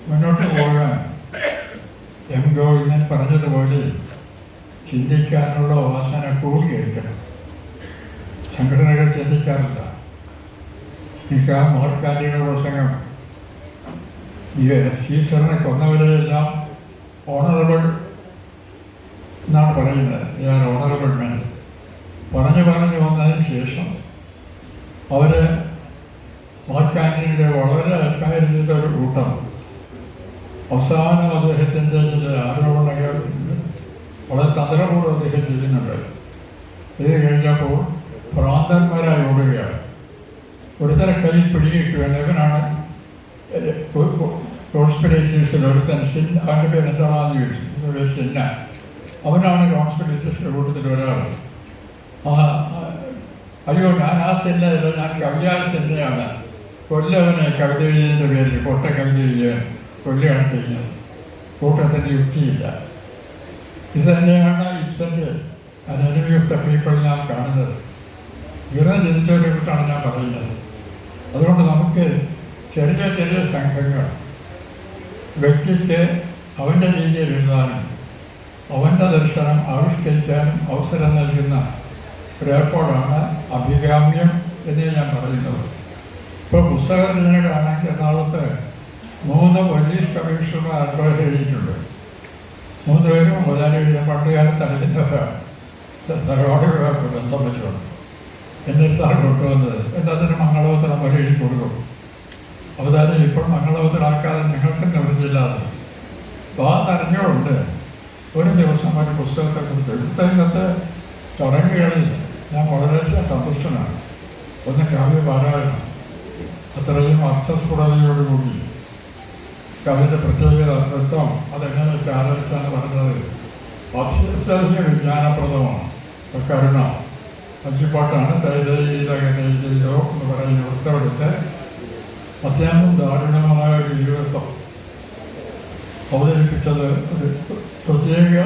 മുന്നോട്ട് പോകാൻ എം ഗോവിന്ദൻ പറഞ്ഞതുപോലെ ചിന്തിക്കാനുള്ള വാസന കൂടിയെടുക്കണം. സംഘടനകൾ ചിന്തിക്കാറില്ല. എനിക്ക് ആ മഹത്കാരിയുടെ പ്രസംഗം, ഈ സീസറിനെ കൊന്നവരെയെല്ലാം ഓണറബിൾ എന്നാണ് പറയുന്നത്. ഞാൻ ഓണറബിൾ മാൻ പറഞ്ഞു വന്നതിന് ശേഷം അവർ മഹത്കാരിയുടെ വളരെ അൽക്കാര്യത്തിൻ്റെ ഒരു കൂട്ടം അവസാനം അദ്ദേഹത്തിൻ്റെ ചില ആരോപണങ്ങൾ വളരെ തന്ത്രപൂർവ്വം അദ്ദേഹം ചെയ്യുന്നുണ്ട്. ഇത് കഴിഞ്ഞപ്പോൾ ഭ്രാന്തന്മാരായി ഓടുകയാണ്. ഒരുത്തരം കയ്യിൽ പിടികിട്ടുകയാണ്. ഇവനാണ് കോൺസ്പിറേറ്റീവ്സിൽ ഒരുത്തൻ അവൻ്റെ പേര് എന്താണെന്ന് ചോദിച്ചു. സിന്ന. അവനാണ് കോൺസ്പിറേറ്റീവ്സിൻ്റെ കൂട്ടത്തിൽ ഒരാൾ. അയ്യോ, ഞാൻ ആ സിന്നയല്ല, ഞാൻ കവിയായ സിന്നയാണ്. കൊല്ലവനെ കവിത എഴുതിയതിൻ്റെ പേരിൽ കൊട്ട കവിത എഴുതിയ കൊല്ലുകയാണ് ചെയ്യുന്നത്. കൂട്ടത്തിൻ്റെ യുക്തിയില്ല. ഇത് തന്നെയാണ് ഇബ്സൻ്റെ an enemy of the people നാം കാണുന്നത്. ഇവരെ ജനിച്ചവരെ കുറിച്ചാണ് ഞാൻ പറയുന്നത്. അതുകൊണ്ട് നമുക്ക് ചെറിയ ചെറിയ സംഘങ്ങൾ വ്യക്തിക്ക് അവൻ്റെ രീതിയിൽ എഴുതാനും അവൻ്റെ ദർശനം ആവിഷ്കരിക്കാനും അവസരം നൽകുന്ന ഒരു ഏർപ്പാടാണ് അഭികാമ്യം എന്ന് ഞാൻ പറയുന്നത്. ഇപ്പോൾ പുസ്തകരചനകളാണെങ്കിൽ എറണാകുളത്ത് 3 പോലീസ് കമ്മീഷണർമാർ അഡ്വൈസ് എഴുതിയിട്ടുണ്ട്. 3 പേരും അവതാരിക പണ്ടുകാലത്ത് അറിയുന്നവരാണ്. തറവാടുകളൊക്കെ ബന്ധം വെച്ചുകൊണ്ട് എൻ്റെ അടുത്താണ് കൊണ്ടുവന്നത്. എന്നതിന് മംഗളോത്തരം വരെ എഴുതി കൊടുക്കും. അവതാരം ഇപ്പോൾ മംഗളോത്തരാക്കാതെ നിങ്ങൾക്ക് നിവൃത്തിയില്ലാതെ അറിഞ്ഞുകൊണ്ട് ഒരു ദിവസം ഒരു പുസ്തകത്തെക്കുറിച്ച് ഇന്നത്തെ ചടങ്ങുകളിൽ ഞാൻ വളരെ സന്തുഷ്ടനാണ്. ഒന്ന് കാവ്യപാരായണം, അത്രയും അർത്ഥസ്ഫുടതയോടുകൂടി കവിയുടെ പ്രത്യേകത നൃത്തം അതെങ്ങനെയൊക്കെ ആലോചിച്ചാണ് പറഞ്ഞത്. അത്യധികം വിജ്ഞാനപ്രദമാണ്. കരുണ 5 പാട്ടാണ്. ചെയ്തോ എന്ന് പറയുന്ന വൃത്തമെടുത്ത് അത്യാവശ്യം ദാരുണമായ ഒരു ജീവിതം അവതരിപ്പിച്ചത് ഒരു പ്രത്യേക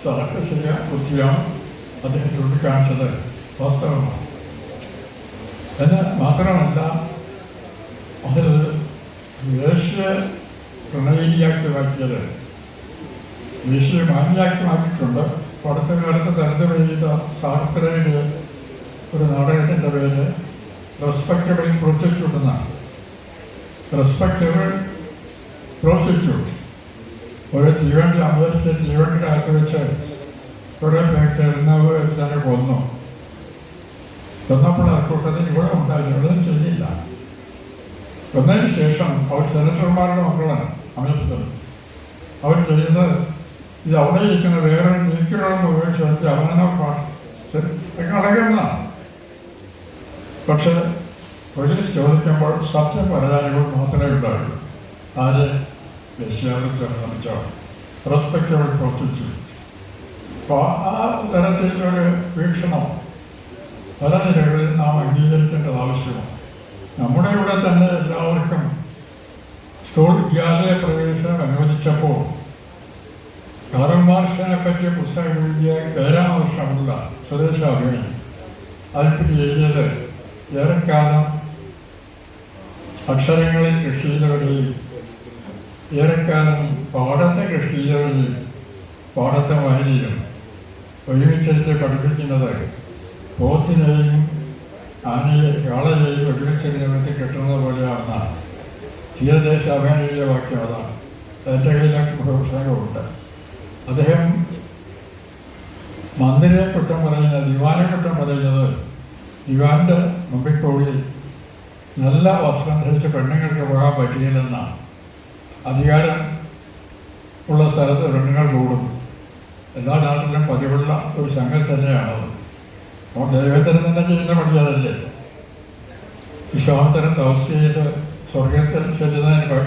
സാഹസിക ബുദ്ധിയാണ് അദ്ദേഹം ചൂണ്ടിക്കാണിച്ചത്. വാസ്തവമാണ്. എന്ന് മാത്രമല്ല, അത് ദേശീയ പ്രണയിയാക്കി മാറ്റിയത് ദേശീയ മാനിയാക്കി മാറ്റിയിട്ടുണ്ട്. അടുത്ത കാലത്ത് തരംതം ചെയ്ത സാർത്രയുടെ ഒരു നാടകത്തിൻ്റെ പേര് റെസ്പെക്റ്റബിൾ പ്രോസ്റ്റിറ്റ്യൂട്ട് എന്നാണ്. റെസ്പെക്റ്റബിൾ പ്രോസ്റ്റിറ്റ്യൂട്ട് ഒരു തീവണ്ടി അമേരിക്കൻ തീവണ്ടിക്കകത്ത് വെച്ച് കുറേ പേര് തന്നെ കൊന്നു. കൊന്നപ്പോൾ ആ കൂട്ടത്തിൽ ഇവിടെ ഉണ്ടായിരുന്നു. ഇവിടെ ചെയ്തില്ല. കൊന്നതിന് ശേഷം അവർ സെനറ്റർമാരുടെ മക്കളാണ് അമേരിക്കയിൽ. അവർ ചെയ്യുന്നത് ഇത് അവിടെ ഇരിക്കുന്ന വേറെ നീക്കികളും ഉപയോഗിച്ച് അവനെ കളയുന്നതാണ്. പക്ഷെ പോലീസ് ചോദിക്കുമ്പോൾ സത്യം പറയാനുകൾ മാത്രമേ ഉണ്ടാവുള്ളൂ. ആര് ദേശീയാവൃത്തി സംബന്ധിച്ചാണ് റെസ്പെക്റ്റബിൾ പ്രോസ്റ്റിറ്റ്യൂട്ട്. അപ്പോൾ ആ തരത്തിലൊരു വീക്ഷണം പല നിലകളിൽ നാം അംഗീകരിക്കേണ്ടത് ആവശ്യമാണ്. നമ്മുടെ ഇവിടെ തന്നെ എല്ലാവർക്കും സ്കൂൾ വിദ്യാലയ പ്രവേശനം അനുവദിച്ചപ്പോൾ കാറൽ മാർക്സിനെ പറ്റിയ പുസ്തകം എഴുതിയ പേരാമർശമുള്ള സ്വദേശാഭിമാനി അതിൽപ്പറ്റി എഴുതിയത് ഏറെക്കാലം അക്ഷരങ്ങളിൽ കൃഷി ചെയ്തവരെയും ഏറെക്കാലം പാടത്തെ കൃഷി ചെയ്തവരെയും പാടത്തെ വായനയിലും ഒരുമിച്ചിരുത്തി പഠിപ്പിക്കുന്നത് പോത്തിനെയും ആനയെ കാളയെയും ഒരുമിച്ചിരുത്തി കിട്ടുന്നത് പോലെയാണെന്നാണ്. തീരദേശാഭിമാനിയുടെ വാക്യം അതാണ്. എൻ്റെ കയ്യിലൊക്കെ പുസ്തകമുണ്ട്. അദ്ദേഹം മന്ത്രിയെ കുറ്റം പറയുന്നത്, ദിവാനെ കുറ്റം പറയുന്നത് ദിവാൻ്റെ മുമ്പിൽ കൂടി നല്ല വസ്ത്രം ധരിച്ച് പെണ്ണുങ്ങൾക്ക് പോകാൻ പറ്റിയില്ലെന്നാണ്. അധികാരം ഉള്ള സ്ഥലത്ത് പെണ്ണുങ്ങൾ കൂടും. എല്ലാ നാട്ടിലും പതിവുള്ള ഒരു സംഘം തന്നെയാണത്. അപ്പോൾ ദൈവത്തിന് തന്നെ ചെയ്യുന്ന പണിയതല്ലേ. വിശ്വാമിത്രൻ തപസ് ചെയ്ത് സ്വർഗത്തിൽ ചെല്ലുന്നതിന്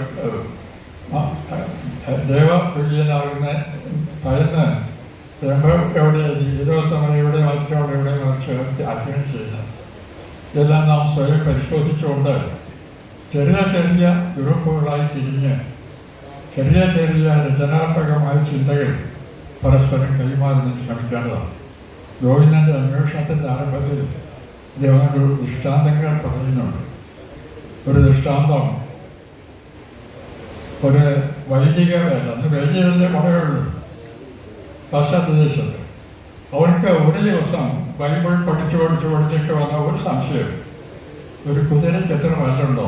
ദേവതുല്യനാകുന്ന ഭയന്ന് എവിടെ ഇരുപത്തമയുടെ മറ്റവിടെ ചേർത്ത് അധ്യയനം ചെയ്യുന്നത്. ഇതെല്ലാം നാം സ്വയം പരിശോധിച്ചുകൊണ്ട് ചെറിയ ചെറിയ ഗ്രൂപ്പുകളായി തിരിഞ്ഞ് ചെറിയ ചെറിയ രചനാത്മകമായ ചിന്തകൾ പരസ്പരം കൈമാറുന്നതിന് ശ്രമിക്കേണ്ടതാണ്. ഗോവിന്ദൻ്റെ അന്വേഷണത്തിൻ്റെ ആരംഭത്തിൽ അദ്ദേഹം ഒരു ദൃഷ്ടാന്തങ്ങൾ പറയുന്നുണ്ട്. ഒരു ദൃഷ്ടാന്തം ഒരു വൈദിക വേല, അന്ന് വൈദികരുടെ മുറയുള്ളൂ പാശ്ചാത്യദേശത്ത്. അവർക്ക് ഒരു ദിവസം ബൈബിൾ പഠിച്ചിട്ട് വന്ന ഒരു സംശയം, ഒരു കുതിരയ്ക്ക് എത്ര വല്ലുണ്ടോ,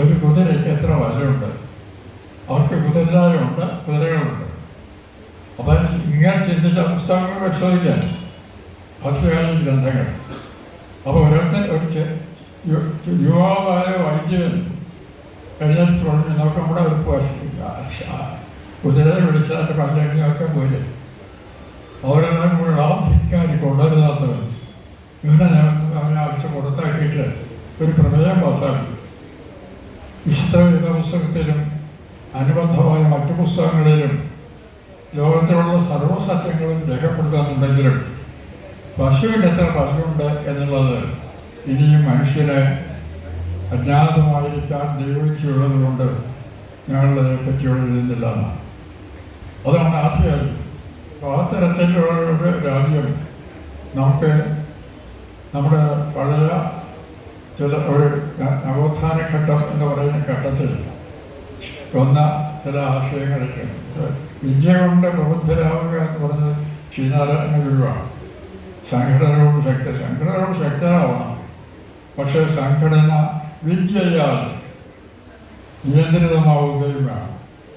ഒരു കുതിരയ്ക്ക് എത്ര വല്ലുണ്ട്. അവർക്ക് കുതിരയുണ്ട്, കുതിരകളുണ്ട്. അപ്പം ഇങ്ങനെ ചിന്തിച്ച പുസ്തകങ്ങൾ പരിശോധിക്കാൻ ഭക്ഷ്യകാലി ഗ്രന്ഥങ്ങൾ. അപ്പോൾ ഓരോരുത്തർ ഒരു യുവാവായ വൈദ്യൻ എഴുന്നേറ്റ് പറഞ്ഞു, നമുക്ക് നമ്മുടെ ഒരു കുതിരയെ വിളിച്ച് അതിൻ്റെ പല്ലെണ്ണിയൊക്കെ പോലെ അവരെല്ലാം കൂടെ ധിക്കാരി കൊണ്ടുവരുതാത്തവൻ ഇവനെ അവനെ അടിച്ച് പുറത്താക്കിയിട്ട് ഒരു പ്രമേയം പാസ്സാക്കി. വിശുദ്ധ പുസ്തകത്തിലും അനുബന്ധമായ മറ്റു പുസ്തകങ്ങളിലും ലോകത്തിലുള്ള സർവ്വസത്യങ്ങളും രേഖപ്പെടുത്തുന്നുണ്ടെങ്കിലും പശുവിന് എത്ര പല്ലുണ്ട് എന്നുള്ളത് ഇനിയും മനുഷ്യനെ അജ്ഞാതമായിരിക്കാൻ ദൈവീച്ചുള്ളത് കൊണ്ട് ഞങ്ങളതിനെ പറ്റിയോട് എഴുതുന്നില്ല എന്നാണ്. അതാണ് ആദ്യം. അപ്പോൾ ആ തരത്തിലുള്ള ഒരു രാജ്യം നമുക്ക് നമ്മുടെ പഴയ ചില ഒരു നവോത്ഥാന ഘട്ടം എന്ന് പറയുന്ന ഘട്ടത്തിൽ വന്ന ചില ആശയങ്ങളൊക്കെ വിദ്യ കൊണ്ട് പ്രബുദ്ധരാവുക എന്ന് പറഞ്ഞത് ശ്രീനാരായണ ഗുരുവാണ്. സംഘടനയോട് ശക്തരാവണം. പക്ഷേ സംഘടന വിദ്യയാൽ നിയന്ത്രിതമാവുകയും വേണം.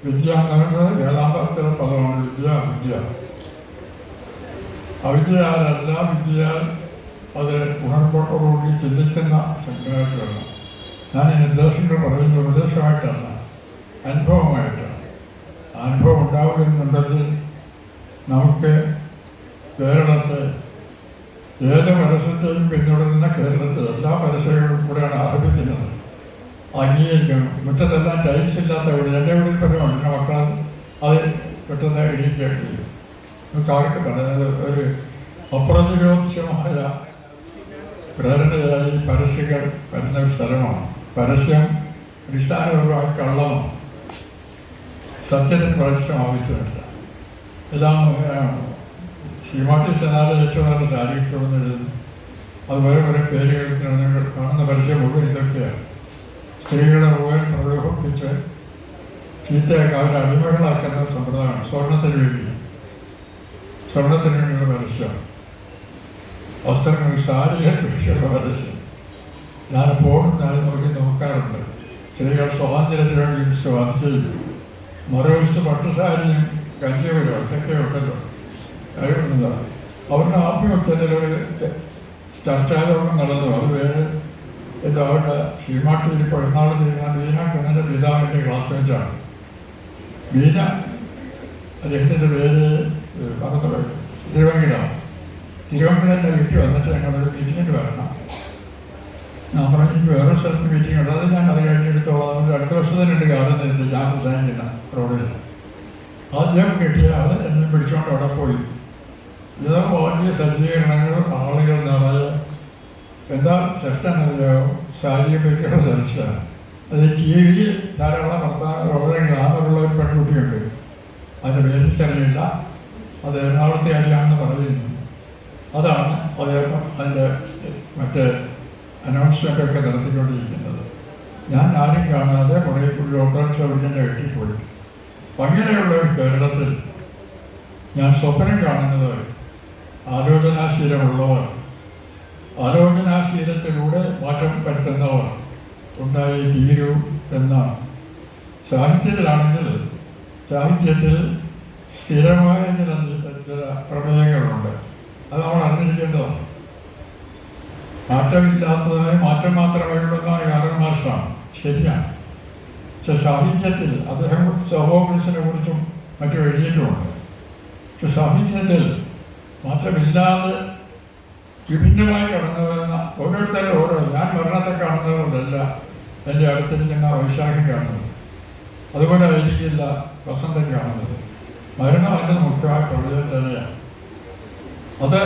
വിദ്യ എന്ന് പറയുന്നത് വേദാന്തത്തിലെ പദമാണ് വിദ്യ. അവിദ്യയാലല്ല, വിദ്യയാൽ അത് ഉണർവോടുകൂടി ചിന്തിക്കുന്ന സംഘടനകളാണ്. ഞാൻ ഈ നിർദ്ദേശങ്ങൾ പറയുന്ന ഉപദേശമായിട്ടല്ല, അനുഭവമായിട്ടാണ്. അനുഭവം ഉണ്ടാവുന്നുണ്ടെങ്കിൽ നമുക്ക് കേരളത്തെ ഏത് പരസ്യത്തെയും പിന്തുടരുന്ന കേരളത്തിൽ എല്ലാ പരസ്യങ്ങളും കൂടെയാണ് ആരംഭിക്കുന്നത്. അംഗീകരിക്കണം. മുറ്റത്തെല്ലാം ടൈൽസ് ഇല്ലാത്ത വീട്, എൻ്റെ വീട്ടിൽ പറയുന്നുണ്ട്, എൻ്റെ മക്കൾ അത് പെട്ടെന്ന് എണീക്കേണ്ടി വരും. നമുക്ക് പറയുന്നത് ഒരു അപ്രതിരോധ്യമായ പ്രേരണയായി പരസ്യങ്ങൾ വരുന്ന ഒരു സ്ഥലമാണ്. പരസ്യം അടിസ്ഥാനപരമായി കള്ളമാണ്. സത്യത്തിന് പരസ്യം ആവശ്യമില്ല. എല്ലാം ശ്രീമാട്ടി ചെന്നാലെ ഏറ്റവും നല്ല സാരി ഇട്ടുകൊണ്ടെന്ന് എഴുതുന്നു. അതുപോലെ ഓരോ പേരുകൾ കാണുന്ന പരസ്യം മുഴുവൻ ഇതൊക്കെയാണ്. സ്ത്രീകളെ മുഴുവൻ പ്രലോഭിപ്പിച്ച് ചീത്തയൊക്കെ അവരെ അടിമകളാക്കുന്ന സമ്പ്രദായമാണ്. സ്വർണത്തിന് വേണ്ടിയുള്ള പരസ്യം, വസ്ത്രങ്ങൾ സാരിയെ കുറിച്ചുള്ള പരസ്യം. ഞാൻ പോകുന്നതായി നോക്കാറുണ്ട്. സ്ത്രീകൾ സ്വാതന്ത്ര്യത്തിന് വേണ്ടി ഉത്സവം ചെയ്യും. മറുവശത്ത് പട്ടുസാരിയും കഞ്ചിവരും ഒറ്റൊക്കെ ഉണ്ടല്ലോ, കഴിവുന്നതാണ്. അവരുടെ ആത്മഹത്യത്തിൽ ഒരു ചർച്ചാലോകം നടന്നു. അത് വേറെ ഇത് അവരുടെ ശ്രീമാട്ടിയിൽ പതിനാള് ചെയ്യുന്ന ബീന കുഞ്ഞിൻ്റെ പിതാവിൻ്റെ ക്ലാസ്മേറ്റാണ്. ബീന അദ്ദേഹത്തിൻ്റെ പേര് പറഞ്ഞത് തിരുവങ്കിടൻ്റെ വീട്ടിൽ വന്നിട്ട് ഞങ്ങളൊരു മീറ്റിങ്ങിന് വരണം. ഞാൻ പറഞ്ഞു എനിക്ക് വേറെ സ്ഥലത്ത് മീറ്റിംഗ് ഉണ്ട്, അത് ഞാൻ അത് കഴിഞ്ഞെടുത്തോളാം. അതുകൊണ്ട് 2 വർഷത്തിനുണ്ട് കാലം നേരത്തെ ഞാൻ റിസൈൻ ചെയ്യുന്ന റോഡിൽ. ആദ്യം കിട്ടിയ ആൾ എന്നെ പിടിച്ചുകൊണ്ട് അവിടെ പോയി. ഇത് വലിയ സജ്ജീകരണങ്ങൾ, ആളുകൾ നിറയെ. എന്താ സെറ്റാണെന്നറിയോ? സാരിയെ പറ്റിയുള്ള ചർച്ചയാണ്. അത് ടി വിയിൽ ധാരാളം വളരെ ഗ്ലാമറുള്ള ഒരു പെൺകുട്ടിയുണ്ട്. അതിൻ്റെ പേരിക്കറിയില്ല, അത് എറണാകുളത്തെ അറിയാമെന്ന് പറയുന്നു. അതാണ് അദ്ദേഹം അതിൻ്റെ മറ്റേ അനൗൺസ്മെൻ്റൊക്കെ നടത്തിക്കൊണ്ടിരിക്കുന്നത്. ഞാൻ ആരും കാണാതെ മുറയെക്കുള്ളി ഓട്ടോറിക്ഷ വിളിൻ്റെ കെട്ടിപ്പോയി. അങ്ങനെയുള്ള ഒരു കേരളത്തിൽ ഞാൻ സ്വപ്നം കാണുന്നത് ആലോചനാശീലമുള്ളവർ, ആലോചനാശീലത്തിലൂടെ മാറ്റം വരുത്തുന്നവർ ഉണ്ടായി തീരൂ എന്നാണ്. സാഹിത്യത്തിലാണെങ്കിൽ സാഹിത്യത്തിൽ സ്ഥിരമായ ചില പ്രമേയങ്ങളുണ്ട്. അത് നമ്മൾ അറിഞ്ഞിരിക്കേണ്ടതാണ്. മാറ്റമില്ലാത്തതായി മാറ്റം മാത്രമേ ഉള്ളതാണ് കാരൻ മാർഷാണ്. ശരിയാണ്. പക്ഷെ സാഹിത്യത്തിൽ അദ്ദേഹം സഹോബിസിനെ കുറിച്ചും മറ്റും എഴുതിയിട്ടുമുണ്ട്. പക്ഷെ സാഹിത്യത്തിൽ മാറ്റമില്ലാതെ വിഭിന്നമായി കടന്നു വരുന്ന ഓരോരുത്തരും ഞാൻ മരണത്തെ കാണുന്നതുകൊണ്ടല്ല എൻ്റെ അടുത്തിരിക്കുന്ന വൈശാഖം കാണുന്നത്, അതുപോലെ ആയിരിക്കില്ല വസന്തം കാണുന്നത്. മരണം അതിൻ്റെ മുഖ്യമായ പ്രളയം തന്നെയാണ്. അത്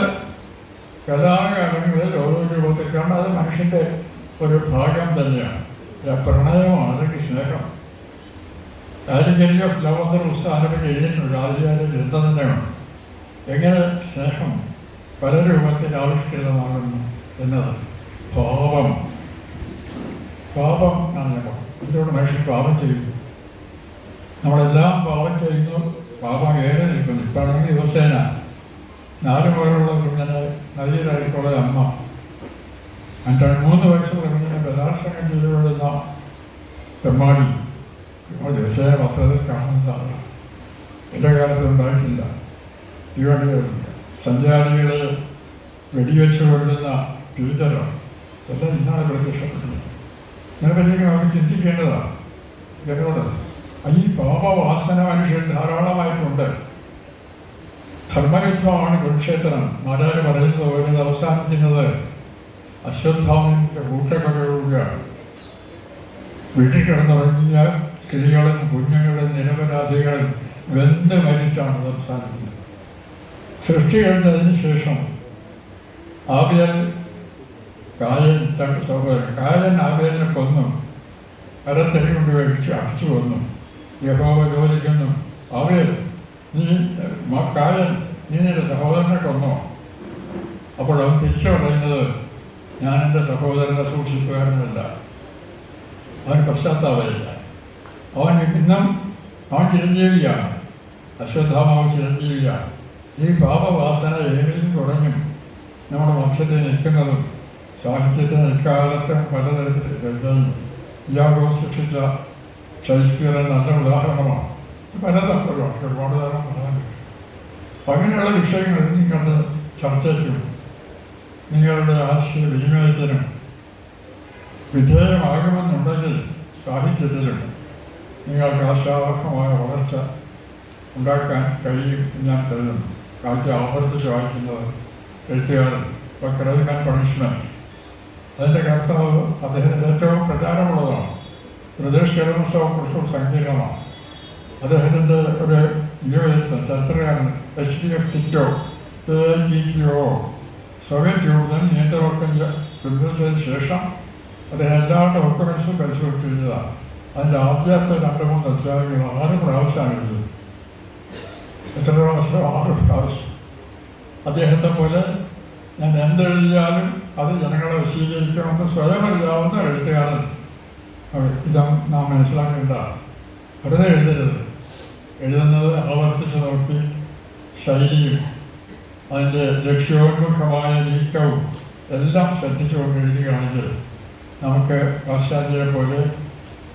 കലാകാലങ്ങളിൽ ഓരോ രൂപത്തിൽ കാരണം അത് മനുഷ്യൻ്റെ ഒരു ഭാഗം തന്നെയാണ്. പ്രണയമാണ്, അല്ലെങ്കിൽ സ്നേഹം. കാലിഗറി ഓഫ് ലവ് എന്നൊരു പുസ്തകം എഴുതിയിട്ടുണ്ട്. ആദ്യകാല ഗ്രന്ഥം തന്നെയാണ്. എങ്ങനെ സ്നേഹം പല രൂപത്തിൽ ആവിഷ്കൃതമാകുന്നു എന്നത്. പാപം ആണ്. ഇതിലൂടെ മനുഷ്യൻ പാപം ചെയ്യുന്നു. നമ്മളെല്ലാം പാപം ചെയ്യുന്നു. പാപം ഏറെ നിൽക്കുന്നു. ഇപ്പോഴാണെങ്കിൽ ദിവസേന 4 മുതലുള്ള കുഞ്ഞിനെ നദിയിലായിക്കോളെ അമ്മ 3 വയസ്സുള്ള കുഞ്ഞിനെ ബലാത്സംഗം ചെയ്തുകൊള്ളുന്ന തെമ്മാടി ദിവസേന പത്രത്തിൽ കാണുന്നതാണ്. എൻ്റെ കാലത്ത് ഉണ്ടായിട്ടില്ല. തീവണ്ടികളുണ്ട്. സഞ്ചാരികളെ വെടിവെച്ച് കൊള്ളുന്ന ടീച്ചറാണ്. എല്ലാം ഇന്നാണ് പ്രത്യക്ഷപ്പെടുന്നത്. ഇതിനെപ്പറ്റി നമുക്ക് ചിന്തിക്കേണ്ടതാണ്. എന്നോട് ഈ പാപവാസന മനുഷ്യൻ ധാരാളമായിട്ടുണ്ട്. ധർമ്മയുദ്ധമാണ് കുരുക്ഷേത്രം. മാരാര് പറയുന്നത് പോലെ അവസാനിക്കുന്നത് അശ്വത്ഥാമൻ്റെ കൂട്ടക്കൊലയോടുകൂടിയാണ്. വീട്ടിൽ കിടന്നുറങ്ങിയ സ്ത്രീകളും കുഞ്ഞുങ്ങളും നിരപരാധികളും വെന്ത് മരിച്ചാണ് അത് അവസാനിക്കുന്നത്. സൃഷ്ടി കഴിഞ്ഞതിന് ശേഷം ആബേൽ കായൻ 2 സഹോദരൻ. കായൻ ആബേലിനെ കൊന്നു, കരത്തടി കൊണ്ട് അടിച്ചു കൊന്നു. യഹോവ ചോദിക്കുന്നു, ആബേൽ കായൻ നീ നിന്റെ സഹോദരനെ കൊന്നോ? അപ്പോൾ അവൻ തിരിച്ചു പറയുന്നത്, ഞാൻ എൻ്റെ സഹോദരനെ സൂക്ഷിക്കുവാനല്ല. അവൻ പശ്ചാത്താപമില്ല. അവൻ ചിരഞ്ജീവിയാണ്. അശ്വത്ഥാമാവ് ചിരഞ്ജീവിയാണ്. ഈ പാപവാസന ഏവരും കുറഞ്ഞും നമ്മുടെ വംശത്തിൽ നിൽക്കുന്നതും സാഹിത്യത്തിന് ഇക്കാലത്ത് പലതരത്തിൽ ഇയാഗോ സൃഷ്ടിച്ച ഷേക്സ്പിയറെ നല്ല ഉദാഹരണമാണ്. പലതാണ് ഒരുപാട് തരം പറയാനുണ്ട്. അപ്പം അങ്ങനെയുള്ള വിഷയങ്ങൾ നിങ്ങളുടെ ചർച്ചയ്ക്കും നിങ്ങളുടെ ആശയ വിനിമയത്തിനും വിധേയമാകുമെന്നുണ്ടെങ്കിൽ സാഹിത്യത്തിലും നിങ്ങൾക്ക് ആശാവഹമായ വളർച്ച ഉണ്ടാക്കാൻ കഴിയും എന്ന് ഞാൻ കരുതുന്നു. ആദ്യം ആവർത്തിച്ച് വായിക്കുന്നത് എഴുത്തുകാരൻ ക്രൈം ആൻഡ് പണിഷ്മെൻറ്റ്. അതിൻ്റെ കർത്താവ് അദ്ദേഹത്തിൻ്റെ ഏറ്റവും പ്രചാരമുള്ളതാണ്. പ്രദേശ് കേരളോത്സവക്കുറിച്ചും സങ്കീർണമാണ്. അദ്ദേഹത്തിൻ്റെ ഒരു ന്യൂഎഴുത്ത് ചരിത്രകാരൻ HDF Tito TTO Soviet union നിയന്ത്രണത്തിന് പിന്തുണച്ചതിന് ശേഷം അദ്ദേഹം എല്ലാ ഡോക്യുമെൻസും പരിശോധിച്ചതാണ്. അതിൻ്റെ ആദ്യത്തെ 2-3 അധ്യായങ്ങൾ 6 പ്രാവശ്യമാണ് എഴുതുന്നത്. എത്ര പ്രാവശ്യം? 6 പ്രാവശ്യം. അദ്ദേഹത്തെ പോലെ ഞാൻ എന്തെഴുതിയാലും അത് ജനങ്ങളെ വശീകരിക്കണമെന്ന് സ്വയം എഴുതാവുന്ന എഴുത്തുകാരൻ ഇത് നാം മനസ്സിലാക്കേണ്ടതാണ്. വെറുതെ എഴുതരുത്. എഴുതുന്നത് ആവർത്തിച്ച് നോക്കി ശൈലിയും അതിൻ്റെ ലക്ഷ്യോന്മുഖമായ നീക്കവും എല്ലാം ശ്രദ്ധിച്ചുകൊണ്ട് എഴുതുകയാണെങ്കിൽ നമുക്ക് പാശ്ചാത്യരെ പോലെ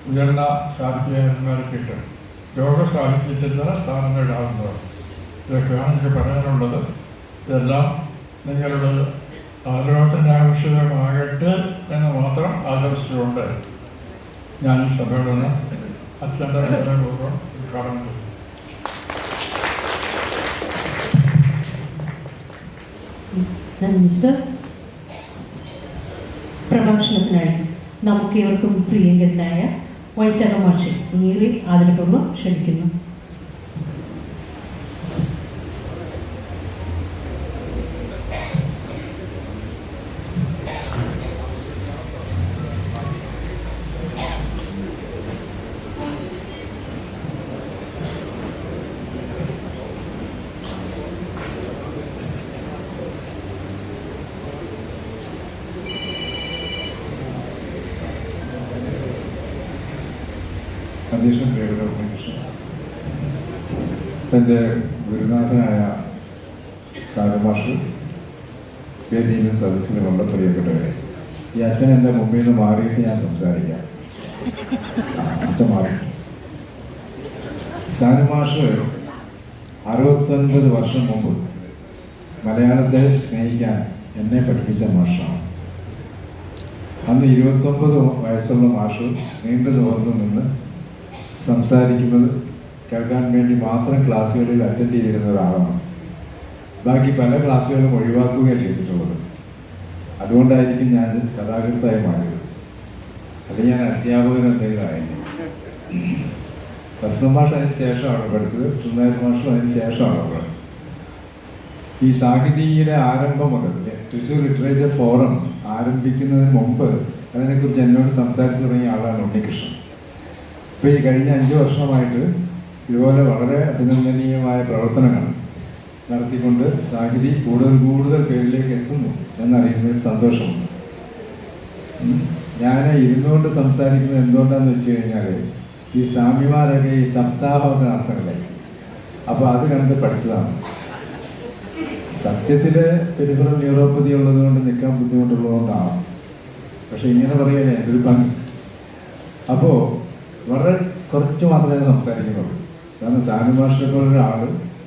ഉയർന്ന സാഹിത്യകാരന്മാരെ കിട്ടും. ലോക സാഹിത്യത്തിൽ തന്നെ സ്ഥാനം നേടാവുന്നതാണ്. ഇതൊക്കെയാണ് എനിക്ക് പറയാനുള്ളത്. ഇതെല്ലാം നിങ്ങളുടെ ആലോചനാവിഷയമാകട്ടെ എന്ന് മാത്രം ആശംസിച്ചുകൊണ്ട് ഞാൻ ഈ സമ്മേളനം അത്യന്തപൂർവ്വം ഉദ്ഘാടനം ചെയ്തു. നന്ദി സർ. പ്രഭാഷണത്തിനായി നമുക്ക് ഇവർക്കും പ്രിയങ്കരനായ വൈശാഖ മാഷെ ഏറെ ആദരപൂർവ്വം ക്ഷണിക്കുന്നു. അധ്യക്ഷൻ പ്രിയപ്പെട്ട ഉണ്ണികൃഷ്ണൻ, എൻ്റെ ഗുരുനാഥനായ സാരമാഷ്, വേദിയിലും സദസ്സിലുമുള്ള പ്രിയപ്പെട്ടവരെ, ഈ അച്ഛൻ എൻ്റെ മുമ്പിൽ നിന്ന് മാറിയിട്ട് ഞാൻ സംസാരിക്കാം. അച്ഛൻ മാറി. സാരമാഷ് 69 വർഷം മുമ്പ് മലയാളത്തെ സ്നേഹിക്കാൻ എന്നെ പഠിപ്പിച്ച മാഷാണ്. അന്ന് 29 വയസ്സുള്ള മാഷ് നീണ്ടു നിവർന്നു നിന്ന് സംസാരിക്കുന്നത് കേൾക്കാൻ വേണ്ടി മാത്രം ക്ലാസ്സുകളിൽ അറ്റൻഡ് ചെയ്തിരുന്ന ഒരാളാണ്. ബാക്കി പല ക്ലാസ്സുകളും ഒഴിവാക്കുകയാണ് ചെയ്തിട്ടുള്ളത്. അതുകൊണ്ടായിരിക്കും ഞാൻ കഥാകൃത്തായി മാറിയത്. അല്ലെങ്കിൽ ഞാൻ അധ്യാപകൻ എന്തെങ്കിലും ആയിരുന്നു. പ്രശ്നം മാഷ് അതിന് ശേഷമാണ് പഠിച്ചത്. കൃഷ്ണനായർ മാഷും അതിന് ശേഷമാണ് പഠിച്ചത്. ഈ സാഹിതിയുടെ ആരംഭം മുതൽ തൃശ്ശൂർ ലിറ്ററേച്ചർ ഫോറം ആരംഭിക്കുന്നതിന് മുമ്പ് അതിനെക്കുറിച്ച് എന്നോട് സംസാരിച്ചു തുടങ്ങിയ ആളാണ് ഉണ്ണികൃഷ്ണൻ. ഇപ്പോൾ ഈ കഴിഞ്ഞ 5 വർഷമായിട്ട് ഇതുപോലെ വളരെ അഭിനന്ദനീയമായ പ്രവർത്തനങ്ങൾ നടത്തിക്കൊണ്ട് സാഹിതി കൂടുതൽ പേരിലേക്ക് എത്തുന്നു എന്നറിയുന്നതിൽ സന്തോഷമുണ്ട്. ഞാൻ ഇരുന്നുകൊണ്ട് സംസാരിക്കുന്നത് എന്തുകൊണ്ടാണെന്ന് വെച്ച് കഴിഞ്ഞാൽ ഈ സ്വാമിമാരൊക്കെ ഈ സപ്താഹമൊക്കെ നടത്തണല്ലേ, അപ്പോൾ അത് കണ്ട് പഠിച്ചതാണ്. സത്യത്തിൽ പെരുമ്പുറം ന്യൂറോപ്പതി ഉള്ളത് കൊണ്ട് നിൽക്കാൻ ബുദ്ധിമുട്ടുള്ളതുകൊണ്ടാണ്. പക്ഷെ ഇങ്ങനെ പറയാൻ എന്തൊരു ഭംഗി. അപ്പോൾ വളരെ കുറച്ച് മാത്രമേ സംസാരിക്കുന്നുള്ളൂ. കാരണം സാനു മാഷിനെ പോലൊരാൾ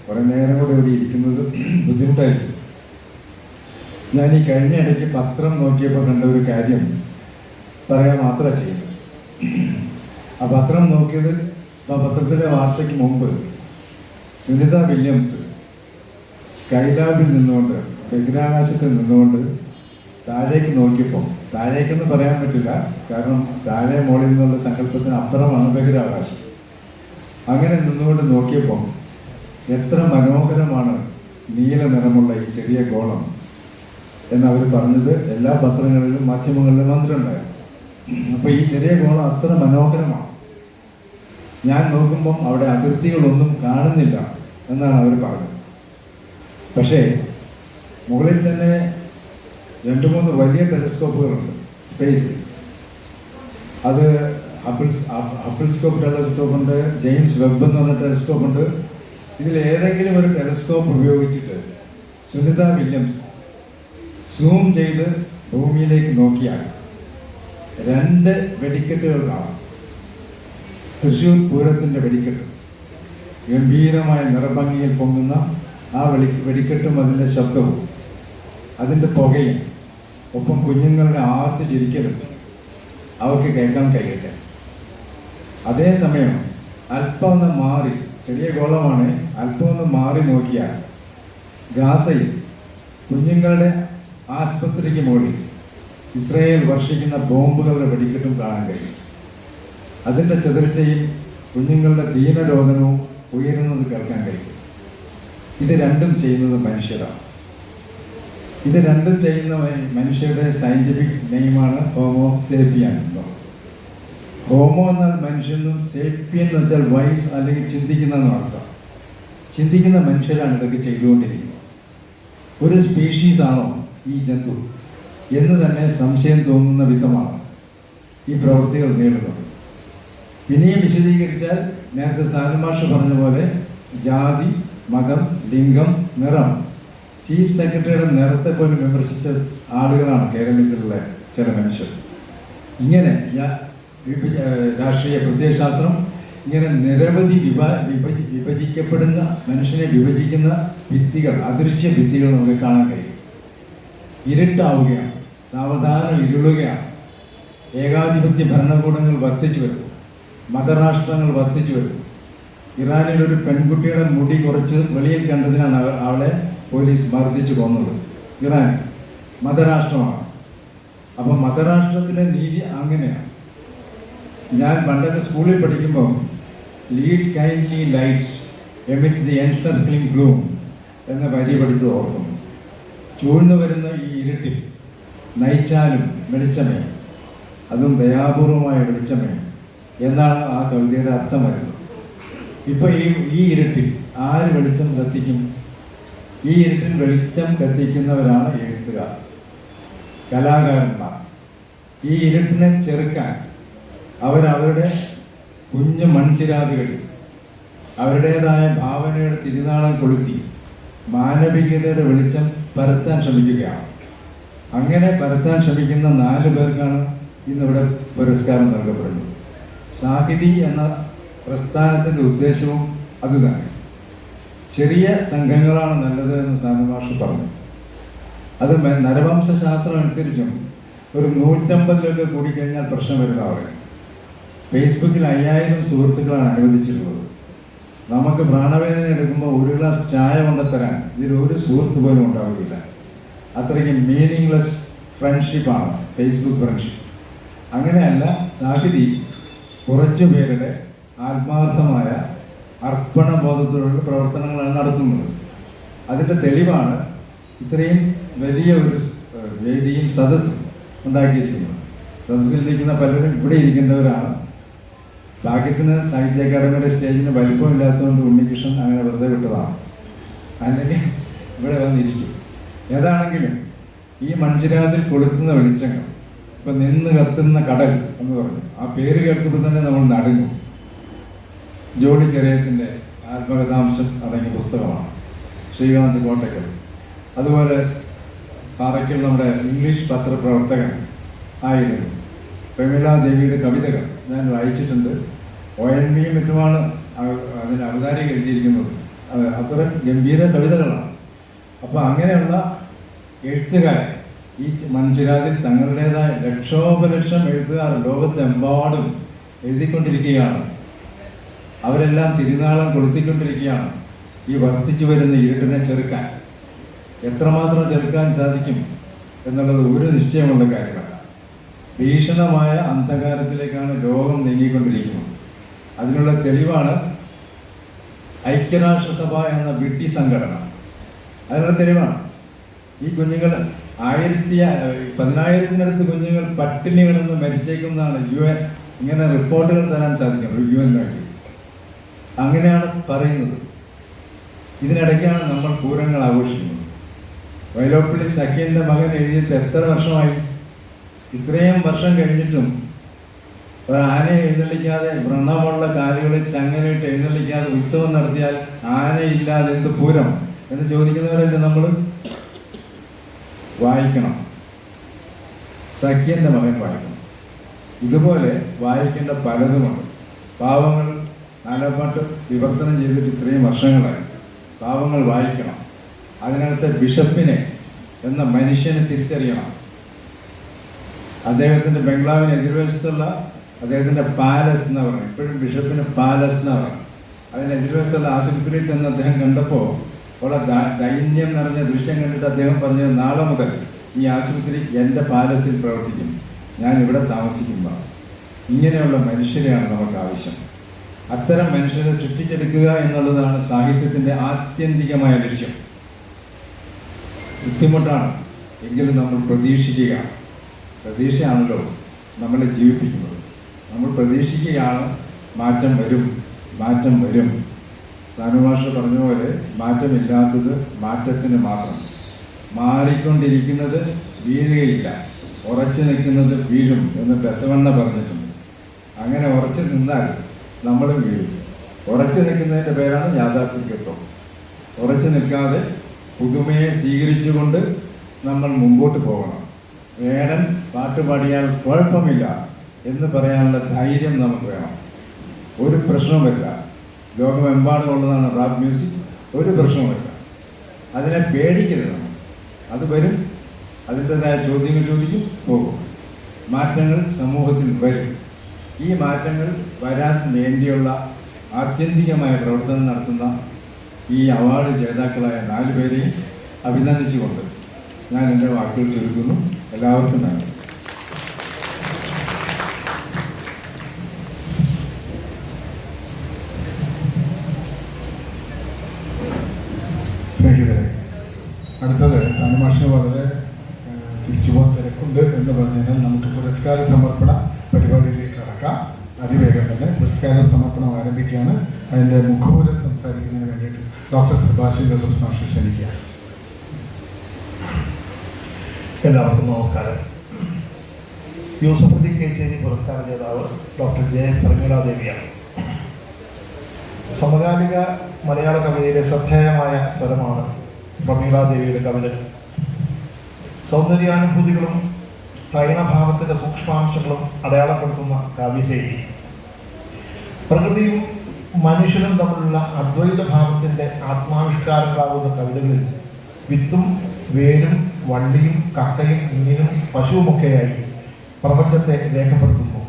കുറേ നേരം കൂടെ ഇവിടെ ഇരിക്കുന്നത് ബുദ്ധിമുട്ടായിരിക്കും. ഞാൻ ഈ കഴിഞ്ഞ ഇടയ്ക്ക് പത്രം നോക്കിയപ്പോൾ കണ്ട ഒരു കാര്യം പറയാൻ മാത്രമേ ചെയ്യുന്നത്. ആ പത്രം നോക്കിയത് ആ പത്രത്തിലെ വാർത്തയ്ക്ക് മുമ്പ് സുനിത വില്യംസ് സ്കൈലാബിൽ നിന്നുകൊണ്ട് ബഹിരാകാശത്തിൽ നിന്നുകൊണ്ട് താഴേക്ക് നോക്കിയപ്പോൾ, താഴേക്കെന്ന് പറയാൻ പറ്റില്ല കാരണം താഴെ മോളിൽ നിന്നുള്ള സങ്കല്പത്തിന് അപ്പുറമാണ് ബഹിരാകാശം. അങ്ങനെ നിന്നുകൊണ്ട് നോക്കിയപ്പോൾ എത്ര മനോഹരമാണ് നീല നിറമുള്ള ഈ ചെറിയ ഗോളം എന്നവർ പറഞ്ഞത് എല്ലാ പത്രങ്ങളിലും മാധ്യമങ്ങളിലും വന്നിട്ടുണ്ടായിരുന്നു. അപ്പോൾ ഈ ചെറിയ ഗോളം അത്ര മനോഹരമാണ്. ഞാൻ നോക്കുമ്പം അവിടെ അതിർത്തികളൊന്നും കാണുന്നില്ല എന്നാണ് അവർ പറഞ്ഞത്. പക്ഷേ മുകളിൽ തന്നെ 2-3 വലിയ ടെലിസ്കോപ്പുകളുണ്ട് സ്പേസിൽ. അത് ഹബിൾസ്കോപ്പ് ടെലിസ്കോപ്പ് ഉണ്ട്, ജെയിംസ് വെബ് എന്ന് പറഞ്ഞ ടെലിസ്കോപ്പ് ഉണ്ട്. ഇതിലേതെങ്കിലും ഒരു ടെലിസ്കോപ്പ് ഉപയോഗിച്ചിട്ട് സുനിത വില്യംസ് സൂം ചെയ്ത് ഭൂമിയിലേക്ക് നോക്കിയാൽ 2 വെടിക്കെട്ടുകൾ കാണാം. തൃശ്ശൂർ പൂരത്തിൻ്റെ വെടിക്കെട്ട്. ഗംഭീരമായ നിറഭംഗിയിൽ പൊങ്ങുന്ന ആ വെടിക്കെട്ടും അതിൻ്റെ ശബ്ദവും അതിൻ്റെ പുകയും ഒപ്പം കുഞ്ഞുങ്ങളുടെ ആർത്ത് ചിരിക്കലും അവർക്ക് കേൾക്കാൻ കഴിയട്ടെ. അതേസമയം അല്പം ഒന്ന് മാറി, ചെറിയ ഗോളമാണ്, അല്പം ഒന്ന് മാറി നോക്കിയാൽ ഗാസയിൽ കുഞ്ഞുങ്ങളുടെ ആസ്പത്രിക്ക് മുകളിൽ ഇസ്രായേൽ വർഷിക്കുന്ന ബോംബുകളുടെ വെടിക്കെട്ടും കാണാൻ കഴിയും. അതിൻ്റെ ചെതർച്ചയും കുഞ്ഞുങ്ങളുടെ ദീനരോധനവും ഉയരുന്നത് കേൾക്കാൻ കഴിയും. ഇത് രണ്ടും ചെയ്യുന്നത് മനുഷ്യരാണ്. ഇത് രണ്ടും ചെയ്യുന്ന മനുഷ്യരുടെ സയൻറ്റിഫിക് നെയിമാണ് ഹോമോ സേപ്പിയൻ. ഹോമോ എന്നാൽ മനുഷ്യനും, സേപ്പിയൻ എന്ന് വെച്ചാൽ വൈസ് അല്ലെങ്കിൽ ചിന്തിക്കുന്ന അർത്ഥം. ചിന്തിക്കുന്ന മനുഷ്യരാണ് ഇതൊക്കെ ചെയ്തുകൊണ്ടിരിക്കുന്നത്. ഒരു സ്പീഷീസാണോ ഈ ജന്തു എന്ന് തന്നെ സംശയം തോന്നുന്ന വിധമാണ് ഈ പ്രവൃത്തികൾ നേടുന്നത്. പിന്നെയും വിശദീകരിച്ചാൽ നേരത്തെ സാനുമാഷ് പറഞ്ഞ പോലെ ജാതി, മതം, ലിംഗം, നിറം, ചീഫ് സെക്രട്ടറിയുടെ നിറത്തെ പോലും വിമർശിച്ച ആളുകളാണ് കേരളത്തിലുള്ള ചില മനുഷ്യർ. ഇങ്ങനെ രാഷ്ട്രീയ പ്രത്യയശാസ്ത്രം ഇങ്ങനെ നിരവധി വിഭജിക്കപ്പെടുന്ന, മനുഷ്യനെ വിഭജിക്കുന്ന ഭിത്തികൾ, അദൃശ്യ ഭിത്തികൾ നമുക്ക് കാണാൻ കഴിയും. ഇരുട്ടാവുകയാണ്, സാവധാനം ഇരുളുകയാണ്. ഏകാധിപത്യ ഭരണകൂടങ്ങൾ വർദ്ധിച്ചു വരും, മതരാഷ്ട്രങ്ങൾ വർദ്ധിച്ചു വരും. ഇറാനിൽ ഒരു പെൺകുട്ടിയുടെ മുടി കുറച്ച് വെളിയിൽ കണ്ടതിനാണ് അവളെ പോലീസ് മർദ്ദിച്ചു കൊന്നത്. ഇറാൻ മതരാഷ്ട്രമാണ്. അപ്പം മതരാഷ്ട്രത്തിലെ നീതി അങ്ങനെയാണ്. ഞാൻ പണ്ടൊക്കെ സ്കൂളിൽ പഠിക്കുമ്പോൾ lead kindly lights emits the encircling gloom എന്ന വരി പഠിച്ചത് ഓർക്കുന്നു. ചൂഴ്ന്നു വരുന്ന ഈ ഇരുട്ടിൽ നയിച്ചാലും വെളിച്ചമേ, അതും ദയാപൂർവമായ വെളിച്ചമേ എന്നാണ് ആ കവിതയുടെ അർത്ഥം വരുന്നത്. ഇപ്പം ഈ ഇരുട്ടിൽ ആര് വെളിച്ചം കത്തിക്കും? ഈ ഇരുട്ടിൽ വെളിച്ചം കത്തിക്കുന്നവരാണ് എഴുത്തുകാർ, കലാകാരന്മാർ. ഈ ഇരുട്ടിനെ ചെറുക്കാൻ അവരവരുടെ കുഞ്ഞു മൺചിരാതുകളിൽ അവരുടേതായ ഭാവനയുടെ തിരുനാളം കൊളുത്തി മാനവികതയുടെ വെളിച്ചം പരത്താൻ ശ്രമിക്കുകയാണ്. അങ്ങനെ പരത്താൻ ശ്രമിക്കുന്ന 4 പേർക്കാണ് ഇന്നിവിടെ പുരസ്കാരം നൽകപ്പെടുന്നത്. സാഹിതി എന്ന പ്രസ്ഥാനത്തിൻ്റെ ഉദ്ദേശവും അതുതന്നെ. ചെറിയ സംഘങ്ങളാണ് നല്ലത് എന്ന് സാനുമാഷ് പറഞ്ഞു. അത് നരവംശാസ്ത്രം അനുസരിച്ചും ഒരു 150 കൂടിക്കഴിഞ്ഞാൽ പ്രശ്നം വരുന്ന പറയും. ഫേസ്ബുക്കിൽ 5000 സുഹൃത്തുക്കളാണ് അനുവദിച്ചിട്ടുള്ളത്. നമുക്ക് പ്രാണവേദന എടുക്കുമ്പോൾ ഒരു ഗ്ലാസ് ചായ കൊണ്ടുത്തരാൻ ഇതിലൊരു സുഹൃത്ത് പോലും ഉണ്ടാവുകയില്ല. അത്രയ്ക്ക് മീനിങ്ലെസ് ഫ്രണ്ട്ഷിപ്പാണ് ഫേസ്ബുക്ക് ഫ്രണ്ട്ഷിപ്പ്. അങ്ങനെയല്ല, സാഹിതി കുറച്ചു പേരുടെ ആത്മാർത്ഥമായ അർപ്പണബോധത്തോടുള്ള പ്രവർത്തനങ്ങളാണ് നടത്തുന്നത്. അതിൻ്റെ തെളിവാണ് ഇത്രയും വലിയ ഒരു വേദിയും സദസ്സും ഉണ്ടാക്കിയിരിക്കുന്നത്. സദസ്സിലിരിക്കുന്ന പലരും ഇവിടെ ഇരിക്കേണ്ടവരാണ്. ഭാഗ്യത്തിന് സാഹിത്യ അക്കാദമിയുടെ സ്റ്റേജിന് വലിപ്പമില്ലാത്തതുകൊണ്ട് ഉണ്ണികൃഷ്ണൻ അങ്ങനെ വെറുതെ വിട്ടതാണ്. അല്ലെങ്കിൽ ഇവിടെ വന്നിരിക്കും. ഏതാണെങ്കിലും ഈ മൺചിരാതിൽ കൊളുത്തുന്ന വെളിച്ചങ്ങൾ, ഇപ്പം നിന്ന് കത്തുന്ന കടൽ എന്ന് പറഞ്ഞു, ആ പേര് കേൾക്കുമ്പോൾ തന്നെ നമ്മൾ നടുങ്ങും. ജോണി ചെറിയത്തിൻ്റെ ആത്മകഥാംശം അടങ്ങിയ പുസ്തകമാണ്. ശ്രീകാന്ത് കോട്ടക്കൽ, അതുപോലെ പാറയ്ക്കൽ നമ്മുടെ ഇംഗ്ലീഷ് പത്രപ്രവർത്തകൻ ആയിരുന്നു പ്രമീള ദേവിയുടെ കവിതകൾ ഞാൻ വായിച്ചിട്ടുണ്ട്. ONV-യും മറ്റുമാണ് അതിന് അവതാരിക എഴുതിയിരിക്കുന്നത്. അത്ര ഗംഭീര കവിതകളാണ്. അപ്പോൾ അങ്ങനെയുള്ള എഴുത്തുകാരെ ഈ മൺചിരാതിൽ തങ്ങളുടേതായ ലക്ഷോപലക്ഷം എഴുത്തുകാർ ലോകത്തെമ്പാടും എഴുതിക്കൊണ്ടിരിക്കുകയാണ്. അവരെല്ലാം തിരുനാളം കൊളുത്തിക്കൊണ്ടിരിക്കുകയാണ്. ഈ വർദ്ധിച്ചു വരുന്ന ഇരുട്ടിനെ ചെറുക്കാൻ എത്രമാത്രം ചെറുക്കാൻ സാധിക്കും എന്നുള്ളത് ഒരു നിശ്ചയമുള്ള കാര്യമല്ല. ഭീഷണമായ അന്ധകാരത്തിലേക്കാണ് ലോകം നീങ്ങിക്കൊണ്ടിരിക്കുന്നത്. അതിനുള്ള തെളിവാണ് ഐക്യരാഷ്ട്രസഭ എന്ന വിഡ്ഢി സംഘടന. അതിനുള്ള തെളിവാണ് ഈ കുഞ്ഞുങ്ങൾ 10,000-ത്തിനടുത്ത് കുഞ്ഞുങ്ങൾ പട്ടിണി കിടന്ന് മരിച്ചേക്കുമെന്നാണ് UN ഇങ്ങനെ റിപ്പോർട്ടുകൾ തരാൻ സാധിക്കുന്നത്. UN വേണ്ടി അങ്ങനെയാണ് പറയുന്നത്. ഇതിനിടയ്ക്കാണ് നമ്മൾ പൂരങ്ങൾ ആഘോഷിക്കുന്നത്. വൈലോപ്പിള്ളി സഖ്യൻ്റെ മകൻ എഴുതിയിട്ട് എത്ര വർഷമായി? ഇത്രയും വർഷം കഴിഞ്ഞിട്ടും ഒരു ആനയെ എഴുന്നള്ളിക്കാതെ, വ്രണമുള്ള കാലുകളിൽ ചങ്ങലയിട്ട് എഴുന്നള്ളിക്കാതെ ഉത്സവം നടത്തിയാൽ ആനയില്ലാതെ എന്ത് പൂരം എന്ന് ചോദിക്കുന്നവരല്ലേ നമ്മൾ? വായിക്കണം, സഖ്യൻ്റെ മകൻ വായിക്കണം. ഇതുപോലെ വായിക്കേണ്ട പലതുമുണ്ട്. പാവങ്ങൾ നാലാപ്പാട്ട് വിവർത്തനം ചെയ്തിട്ട് ഇത്രയും വർഷങ്ങളായി. പാവങ്ങൾ വായിക്കണം. അതിനകത്തെ ബിഷപ്പിനെ എന്ന മനുഷ്യനെ തിരിച്ചറിയണം. അദ്ദേഹത്തിൻ്റെ ബംഗ്ലാവിന് എതിർവശത്തുള്ള അദ്ദേഹത്തിൻ്റെ പാലസ് എന്ന് പറഞ്ഞു, ഇപ്പോഴും ബിഷപ്പിന് പാലസ് എന്ന് പറഞ്ഞു. അതിന് എതിർവശത്തുള്ള ആശുപത്രിയിൽ ചെന്ന് അദ്ദേഹം കണ്ടപ്പോൾ വളരെ ദൈന്യം നിറഞ്ഞ ദൃശ്യം കണ്ടിട്ട് അദ്ദേഹം പറഞ്ഞത്, നാളെ മുതൽ ഈ ആശുപത്രി എൻ്റെ പാലസിൽ പ്രവർത്തിക്കും, ഞാൻ ഇവിടെ താമസിക്കുമ്പോൾ. ഇങ്ങനെയുള്ള മനുഷ്യരെയാണ് നമുക്ക് ആവശ്യം. അത്തരം മനുഷ്യരെ സൃഷ്ടിച്ചെടുക്കുക എന്നുള്ളതാണ് സാഹിത്യത്തിൻ്റെ ആത്യന്തികമായ ലക്ഷ്യം. ബുദ്ധിമുട്ടാണ്, എങ്കിലും നമ്മൾ പ്രതീക്ഷിക്കുക. പ്രതീക്ഷയാണല്ലോ നമ്മളെ ജീവിപ്പിക്കുന്നത്. നമ്മൾ പ്രതീക്ഷിക്കുകയാണ് മാറ്റം വരും, മാറ്റം വരും. സാനുമാഷ പറഞ്ഞ പോലെ മാറ്റമില്ലാത്തത് മാറ്റത്തിന് മാത്രം. മാറിക്കൊണ്ടിരിക്കുന്നത് വീഴുകയില്ല, ഉറച്ചു നിൽക്കുന്നത് വീഴും എന്ന് ബസവണ്ണ പറഞ്ഞിട്ടുണ്ട്. അങ്ങനെ ഉറച്ചു നിന്നാൽ നമ്മളും വീഴും. ഉറച്ചു നിൽക്കുന്നതിൻ്റെ പേരാണ് യാഥാസ്ഥിതികത്വം. ഉറച്ചു നിൽക്കാതെ പുതുമയെ സ്വീകരിച്ചുകൊണ്ട് നമ്മൾ മുമ്പോട്ട് പോകണം. വേടൻ പാട്ട് പാടിയാൽ കുഴപ്പമില്ല എന്ന് പറയാനുള്ള ധൈര്യം നമുക്ക് വേണം. ഒരു പ്രശ്നവുമില്ല. ലോകമെമ്പാടുമുള്ളതാണ് റാപ്പ് മ്യൂസിക്. ഒരു പ്രശ്നവുമില്ല. അതിനെ പേടിക്കരുത്. അത് വരും, അതിൻ്റെതായ ചോദ്യങ്ങൾ ചോദിക്കും, പോകും. മാറ്റങ്ങൾ സമൂഹത്തിൽ വരും. ഈ മാറ്റങ്ങൾ വരാൻ വേണ്ടിയുള്ള ആത്യന്തികമായ പ്രവർത്തനം നടത്തുന്ന ഈ അവാർഡ് ജേതാക്കളായ 4 പേരെയും അഭിനന്ദിച്ചുകൊണ്ട് ഞാൻ എൻ്റെ വാക്കുകൾ ചുരുക്കുന്നു. എല്ലാവർക്കും നന്ദി. സ്നേഹിതരെ, അടുത്തത് സാനുമാഷിന് വളരെ തിരിച്ചുപോകാൻ തിരക്കുണ്ട് എന്ന് പറഞ്ഞാൽ നമുക്ക് പുരസ്കാര സമർപ്പണ പരിപാടിയിലേക്ക് കടക്കാം. അതിവേഗം തന്നെ പുരസ്കാര സമർപ്പണം ആരംഭിക്കുകയാണ്. അതിൻ്റെ മുഖപുരം സംസാരിക്കുന്നതിന് വേണ്ടിയിട്ട് ഡോക്ടർ സെബാസ്റ്റ്യൻ ജോസഫ് മാസ്റ്റർ ക്ഷണിക്കുക. എല്ലാവർക്കും നമസ്കാരം. യൂസഫ് അലി കേച്ചേരി പുരസ്കാര ജേതാവ് ഡോക്ടർ ജെ പ്രമീളാദേവിയാണ്. സമകാലിക മലയാള കവിതയിലെ ശ്രദ്ധേയമായ സ്വരമാണ് പ്രമീളാദേവിയുടെ കവിതകൾ. സൗന്ദര്യാനുഭൂതികളും സ്ത്രൈണഭാവത്തിൻ്റെ സൂക്ഷ്മാംശങ്ങളും അടയാളപ്പെടുത്തുന്ന കാവ്യശൈലി. പ്രകൃതിയും മനുഷ്യനും തമ്മിലുള്ള അദ്വൈത ഭാവത്തിൻ്റെ ആത്മാവിഷ്കാരങ്ങളാകുന്ന കവിതകളിൽ വിത്തും വേരും വള്ളിയും കക്കയും മീനും പശുവുമൊക്കെയായി പ്രപഞ്ചത്തെ രേഖപ്പെടുത്തുന്നു.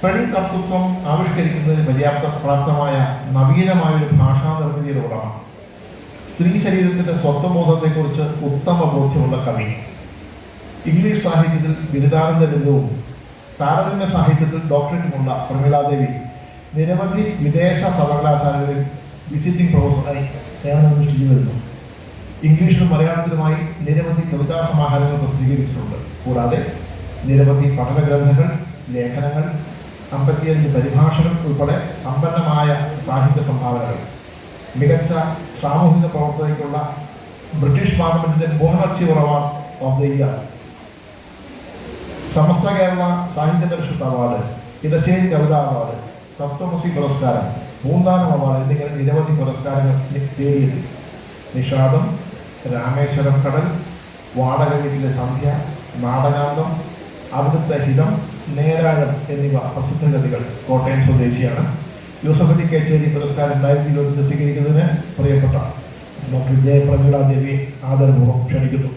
പെൺകർത്തൃത്വം ആവിഷ്കരിക്കുന്നതിന് പര്യാപ്തപ്രാപ്തമായ നവീനമായൊരു ഭാഷാ നിർമ്മിതിയിലൂടെയാണ്. സ്ത്രീ ശരീരത്തിൻ്റെ സ്വത്വബോധത്തെക്കുറിച്ച് ഉത്തമ ബോധ്യമുള്ള കവി. ഇംഗ്ലീഷ് സാഹിത്യത്തിൽ ബിരുദാനന്ദ ബിരുദവും താരതമ്യ സാഹിത്യത്തിൽ ഡോക്ടറേറ്റുമുള്ള പ്രമീളാദേവി നിരവധി വിദേശ സർവകലാശാലകളിൽ വിസിറ്റിംഗ് പ്രൊഫസറായി സേവനമനുഷ്ഠിച്ചു വരുന്നു. ഇംഗ്ലീഷിലും മലയാളത്തിലുമായി നിരവധി കവിതാ സമാഹാരങ്ങൾ പ്രസിദ്ധീകരിച്ചിട്ടുണ്ട്. കൂടാതെ നിരവധി പഠന ഗ്രന്ഥങ്ങൾ, ലേഖനങ്ങൾ, 55 പരിഭാഷകൾ ഉൾപ്പെടെ സമ്പന്നമായ സാഹിത്യ സംഭാവനകൾ. മികച്ച സാമൂഹിക പ്രവർത്തനയ്ക്കുള്ള ബ്രിട്ടീഷ് പാർലമെന്റിന്റെ born achiever award of the year, Samastha Kerala Sahitya Parishad award, Edasseri കവിതാ അവാർഡ്, തത്വമസി പുരസ്കാരം, പൂന്താനം അവാർഡ് എന്നിങ്ങനെ നിരവധി പുരസ്കാരങ്ങൾ തേടിയെത്തി. നിഷാദം, രാമേശ്വരം കടൽ, വാടക വീട്ടിലെ സന്ധ്യ, നാടകാന്തം, അവിടുത്തെ ഹിതം, നേരാഴം എന്നിവ പ്രസിദ്ധ കൃതികൾ. കോട്ടയം സ്വദേശിയാണ്. യൂസഫ് അലി കേച്ചേരി പുരസ്കാരം 2020 സ്വീകരിക്കുന്നതിന് പ്രിയപ്പെട്ട ഡോക്ടർ ജെ പ്രമീളാദേവി ആദരപൂർവ്വം ക്ഷണിക്കുന്നു.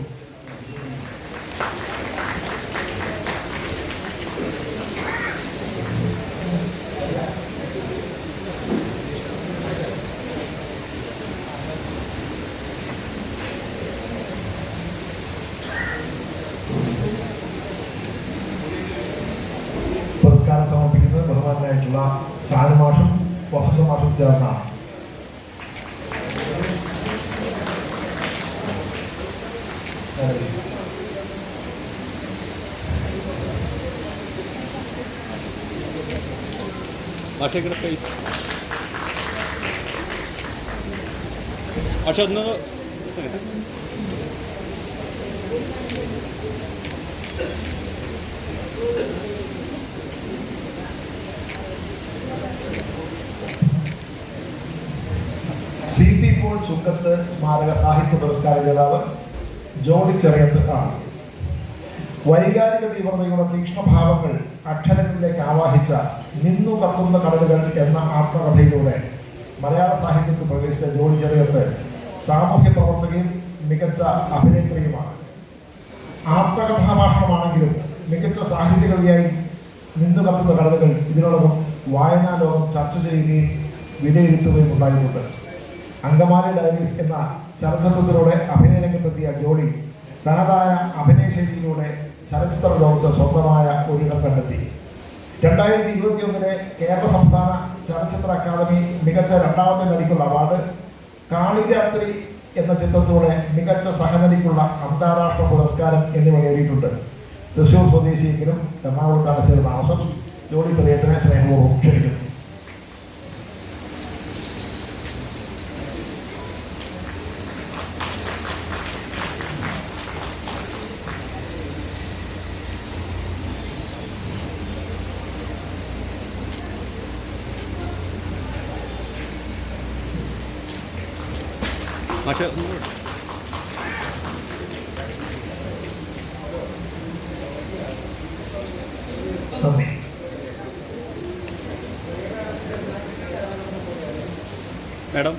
പുരസ്കാരം സമർപ്പിക്കുന്നത് ബഹുമാനായിട്ടുള്ള സാനുമാഷും വസന്തമാഷും ചേർന്നാണ്. CP പോൾ ചുങ്കത്ത് സ്മാരക സാഹിത്യ പുരസ്കാര ജേതാവ് ജോണി ചെറിയത്ത് ആണ്. വൈകാരിക തീവ്രതയുള്ള തീക്ഷ്ണഭാവങ്ങൾ അക്ഷരങ്ങളിലേക്ക് ആവാഹിച്ച നിന്നു കത്തുന്ന കടലുകൾ എന്ന ആത്മകഥയിലൂടെ മലയാള സാഹിത്യത്തിൽ പ്രവേശിച്ച ജോളി ചെറിയത്ത് സാമൂഹ്യ പ്രവർത്തകയും മികച്ച അഭിനേത്രിയുമാണ്. ആത്മകഥാഭാഷണമാണെങ്കിലും മികച്ച സാഹിത്യകവിയായി നിന്നു കത്തുന്ന കടലുകൾ ഇതിനോടൊപ്പം വായനാ ലോകം ചർച്ച ചെയ്യുകയും വിലയിരുത്തുകയും ഉണ്ടായിട്ടുണ്ട്. അങ്കമാലി ഡയറീസ് എന്ന ചലച്ചിത്രത്തിലൂടെ അഭിനയ രംഗത്തെത്തിയ ജോളി തനതായ അഭിനയ ശൈലിയിലൂടെ ചലച്ചിത്ര ലോകത്ത് സ്വന്തമായ ഒരിടം കണ്ടെത്തി. 2021 കേരള സംസ്ഥാന ചലച്ചിത്ര അക്കാദമി മികച്ച രണ്ടാമത്തെ നടിക്കുള്ള അവാർഡ്, കാളിരാത്രി എന്ന ചിത്രത്തിലൂടെ മികച്ച സഹനടിക്കുള്ള അന്താരാഷ്ട്ര പുരസ്കാരം എന്നിവ നേടിയിട്ടുണ്ട്. തൃശൂർ സ്വദേശിയെങ്കിലും എറണാകുളത്താണ് സ്ഥിര താമസം. ജോളി ചെറിയത്തിനെ സ്നേഹപൂർവ്വം ക്ഷണിക്കുന്നു. നന്ദി. മാഡം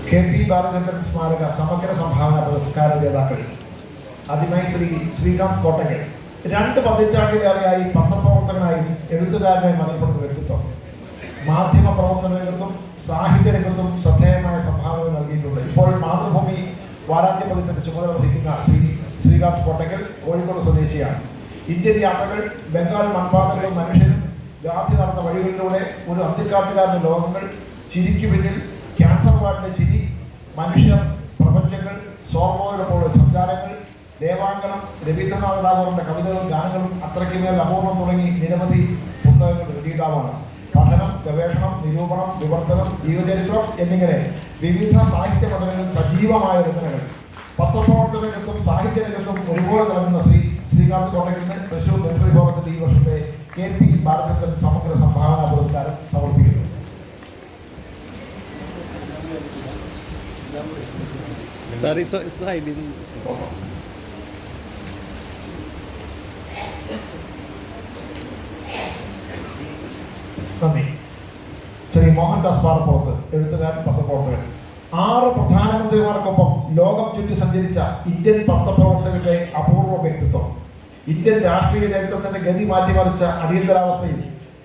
കെ പി ബാലചന്ദ്രൻ സ്മാരക സമഗ്ര സംഭാവന പുരസ്കാര ജേതാക്കൾ ആദ്യമായി ശ്രീകാന്ത് കോട്ടയ്ക്കൽ. 2 പതിറ്റാണ്ടിലേറെയായി പത്രപ്രവർത്തകനായും എഴുത്തുകാരനായും അറിയപ്പെടുന്ന വ്യക്തിത്വം. മാധ്യമ പ്രവർത്തന രംഗത്തും സാഹിത്യ രംഗത്തും ശ്രദ്ധേയമായ സംഭാവന നൽകിയിട്ടുണ്ട്. ഇപ്പോൾ മാതൃഭൂമി വാരാന്ത്യ പതിപ്പിന്റെ ചുമതല വഹിക്കുന്ന ശ്രീകാന്ത് കോട്ടയ്ക്കൽ കോഴിക്കോട് സ്വദേശിയാണ്. ഇന്ത്യൻ യാത്രകൾ, ബംഗാൾ മൺപാതകളും മനുഷ്യനും, ഗാന്ധി നടന്ന വഴികളിലൂടെ ഒരു അന്ത്യക്കാട്ടുകാരന്റെ ലോകങ്ങൾ, ചിരിക്കു പിന്നിൽ, ക്യാൻസർ വാർഡിന്റെ ചിരി, മനുഷ്യർ, പ്രപഞ്ചങ്ങൾ, സോർമോയുടെ പോലെ സഞ്ചാരങ്ങൾ, ദേവാങ്കണം, രവീന്ദ്രനാഥ ടാഗോറിന്റെ കവിതകളും ഗാനങ്ങളും, അത്രയ്ക്ക് മേൽ അപൂർവം തുടങ്ങി നിരവധി പുസ്തകങ്ങൾ രചയിതാവാണ്. പഠനം, ഗവേഷണം, നിരൂപണം, വിവർത്തനം, ജീവചരിത്രം എന്നിങ്ങനെ വിവിധ സാഹിത്യ പഠനങ്ങളിൽ സജീവമായ രചനകൾ. പത്രപ്രവർത്തന രംഗത്തും സാഹിത്യ രംഗത്തും ഒരുപോലെ തിളങ്ങുന്ന ശ്രീകാന്ത് കോട്ടയ്ക്കലിന് തൃശൂർ നെഹ്റു ഭവനത്തിന്റെ ഈ വർഷത്തെ കെ പി ബാലചന്ദ്രൻ സമഗ്ര സംഭാവന പുരസ്കാരം സമർപ്പിക്കുന്നു. Sir, it's hiding. നന്ദി. ശ്രീ മോഹൻദാസ് പാറപ്പുറത്ത്, എഴുത്തുകാരൻ, പത്രപ്രവർത്തകൻ. 6 പ്രധാനമന്ത്രിമാർക്കൊപ്പം ലോകം ചുറ്റി സഞ്ചരിച്ച ഇന്ത്യൻ പത്രപ്രവർത്തകരുടെ അപൂർവ വ്യക്തിത്വം. ഇന്ത്യൻ രാഷ്ട്രീയ ചരിത്രത്തിന്റെ ഗതി മാറ്റിമറിച്ച അടിയന്തരാവസ്ഥയിൽ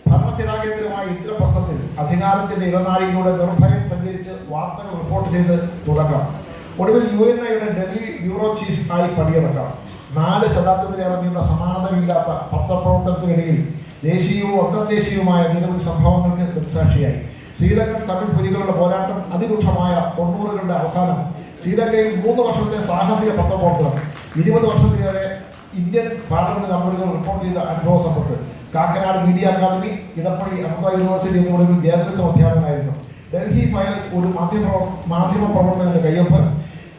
ഭരണസ്ഥിരാകേന്ദ്രമായ ഇന്ദ്രപ്രസ്ഥത്തിൽ അധികാരത്തിന്റെ ഇടനാഴിയിലൂടെ നിർഭയം സഞ്ചരിച്ച് വാർത്തകൾ റിപ്പോർട്ട് ചെയ്ത് തുടക്കം. ഒടുവിൽ UNIയുടെ ഡൽഹി ബ്യൂറോ ചീഫ് ആയി പടിയിറക്കാം. 4 ശതാബ്ദത്തിലേറെ നീണ്ട സമാനതയില്ലാത്ത പത്രപ്രവർത്തനത്തിനിടയിൽ ദേശീയവും അന്തർദേശീയവുമായ നിരവധി സംഭവങ്ങൾക്ക് ദൃക്സാക്ഷിയായി. ശ്രീലങ്കൻ തമിഴ് പുലികളുടെ പോരാട്ടം, അതിരൂക്ഷമായ 90കളുടെ അവസാനം, ശ്രീലങ്കയിൽ 3 വർഷത്തെ സാഹസിക പത്രപ്രവർത്തനം, 20 വർഷത്തിലേറെ ഇന്ത്യൻ പാർലമെന്റ് നടപടികൾ റിപ്പോർട്ട് ചെയ്ത അനുഭവ സമ്പത്ത്, Kakkanad media academy, Edappally Amrita university എന്നിവിടങ്ങളിൽ ജേർണലിസം അധ്യാപകനായിരുന്നു. ഡൽഹി ഫയൽ ഒരു മാധ്യമ പ്രവർത്തകന്റെ കയ്യൊപ്പ്,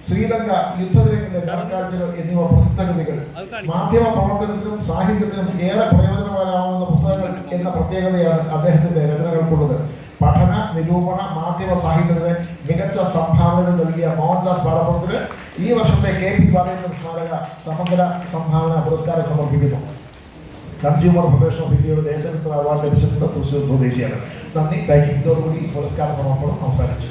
ശ്രീലങ്ക യുദ്ധദിനങ്ങളിലെ കാഴ്ചകൾ എന്നിവ പ്രസിദ്ധ കൃതികൾ. മാധ്യമ പ്രവർത്തനത്തിനും സാഹിത്യത്തിനും ഏറെ പ്രയോജനകരമാവുന്ന പുസ്തകങ്ങൾ എന്ന പ്രത്യേകതയാണ് അദ്ദേഹത്തിന്റെ രചനകൾക്കുള്ളത്. പഠന, നിരൂപണ, മാധ്യമ സാഹിത്യത്തിന് മികച്ച സംഭാവനകൾ നൽകിയ മോഹൻദാസ് പാറപ്പുറത്തിന് ഈ വർഷത്തെ കെ പി ബാലചന്ദ്രൻ സ്മാരക സമഗ്ര സംഭാവന പുരസ്കാരം സമർപ്പിക്കുന്നു. കൺസ്യൂമർ ഫെഡറേഷൻ ഓഫ് ഇന്ത്യയുടെ ദേശചരിത്ര അവാർഡ് ലഭിച്ചിട്ടുള്ള തൃശ്ശൂർ സ്വദേശിയാണ്. നന്ദി. ഇതോടുകൂടി പുരസ്കാര സമർപ്പണം അവസാനിച്ചു.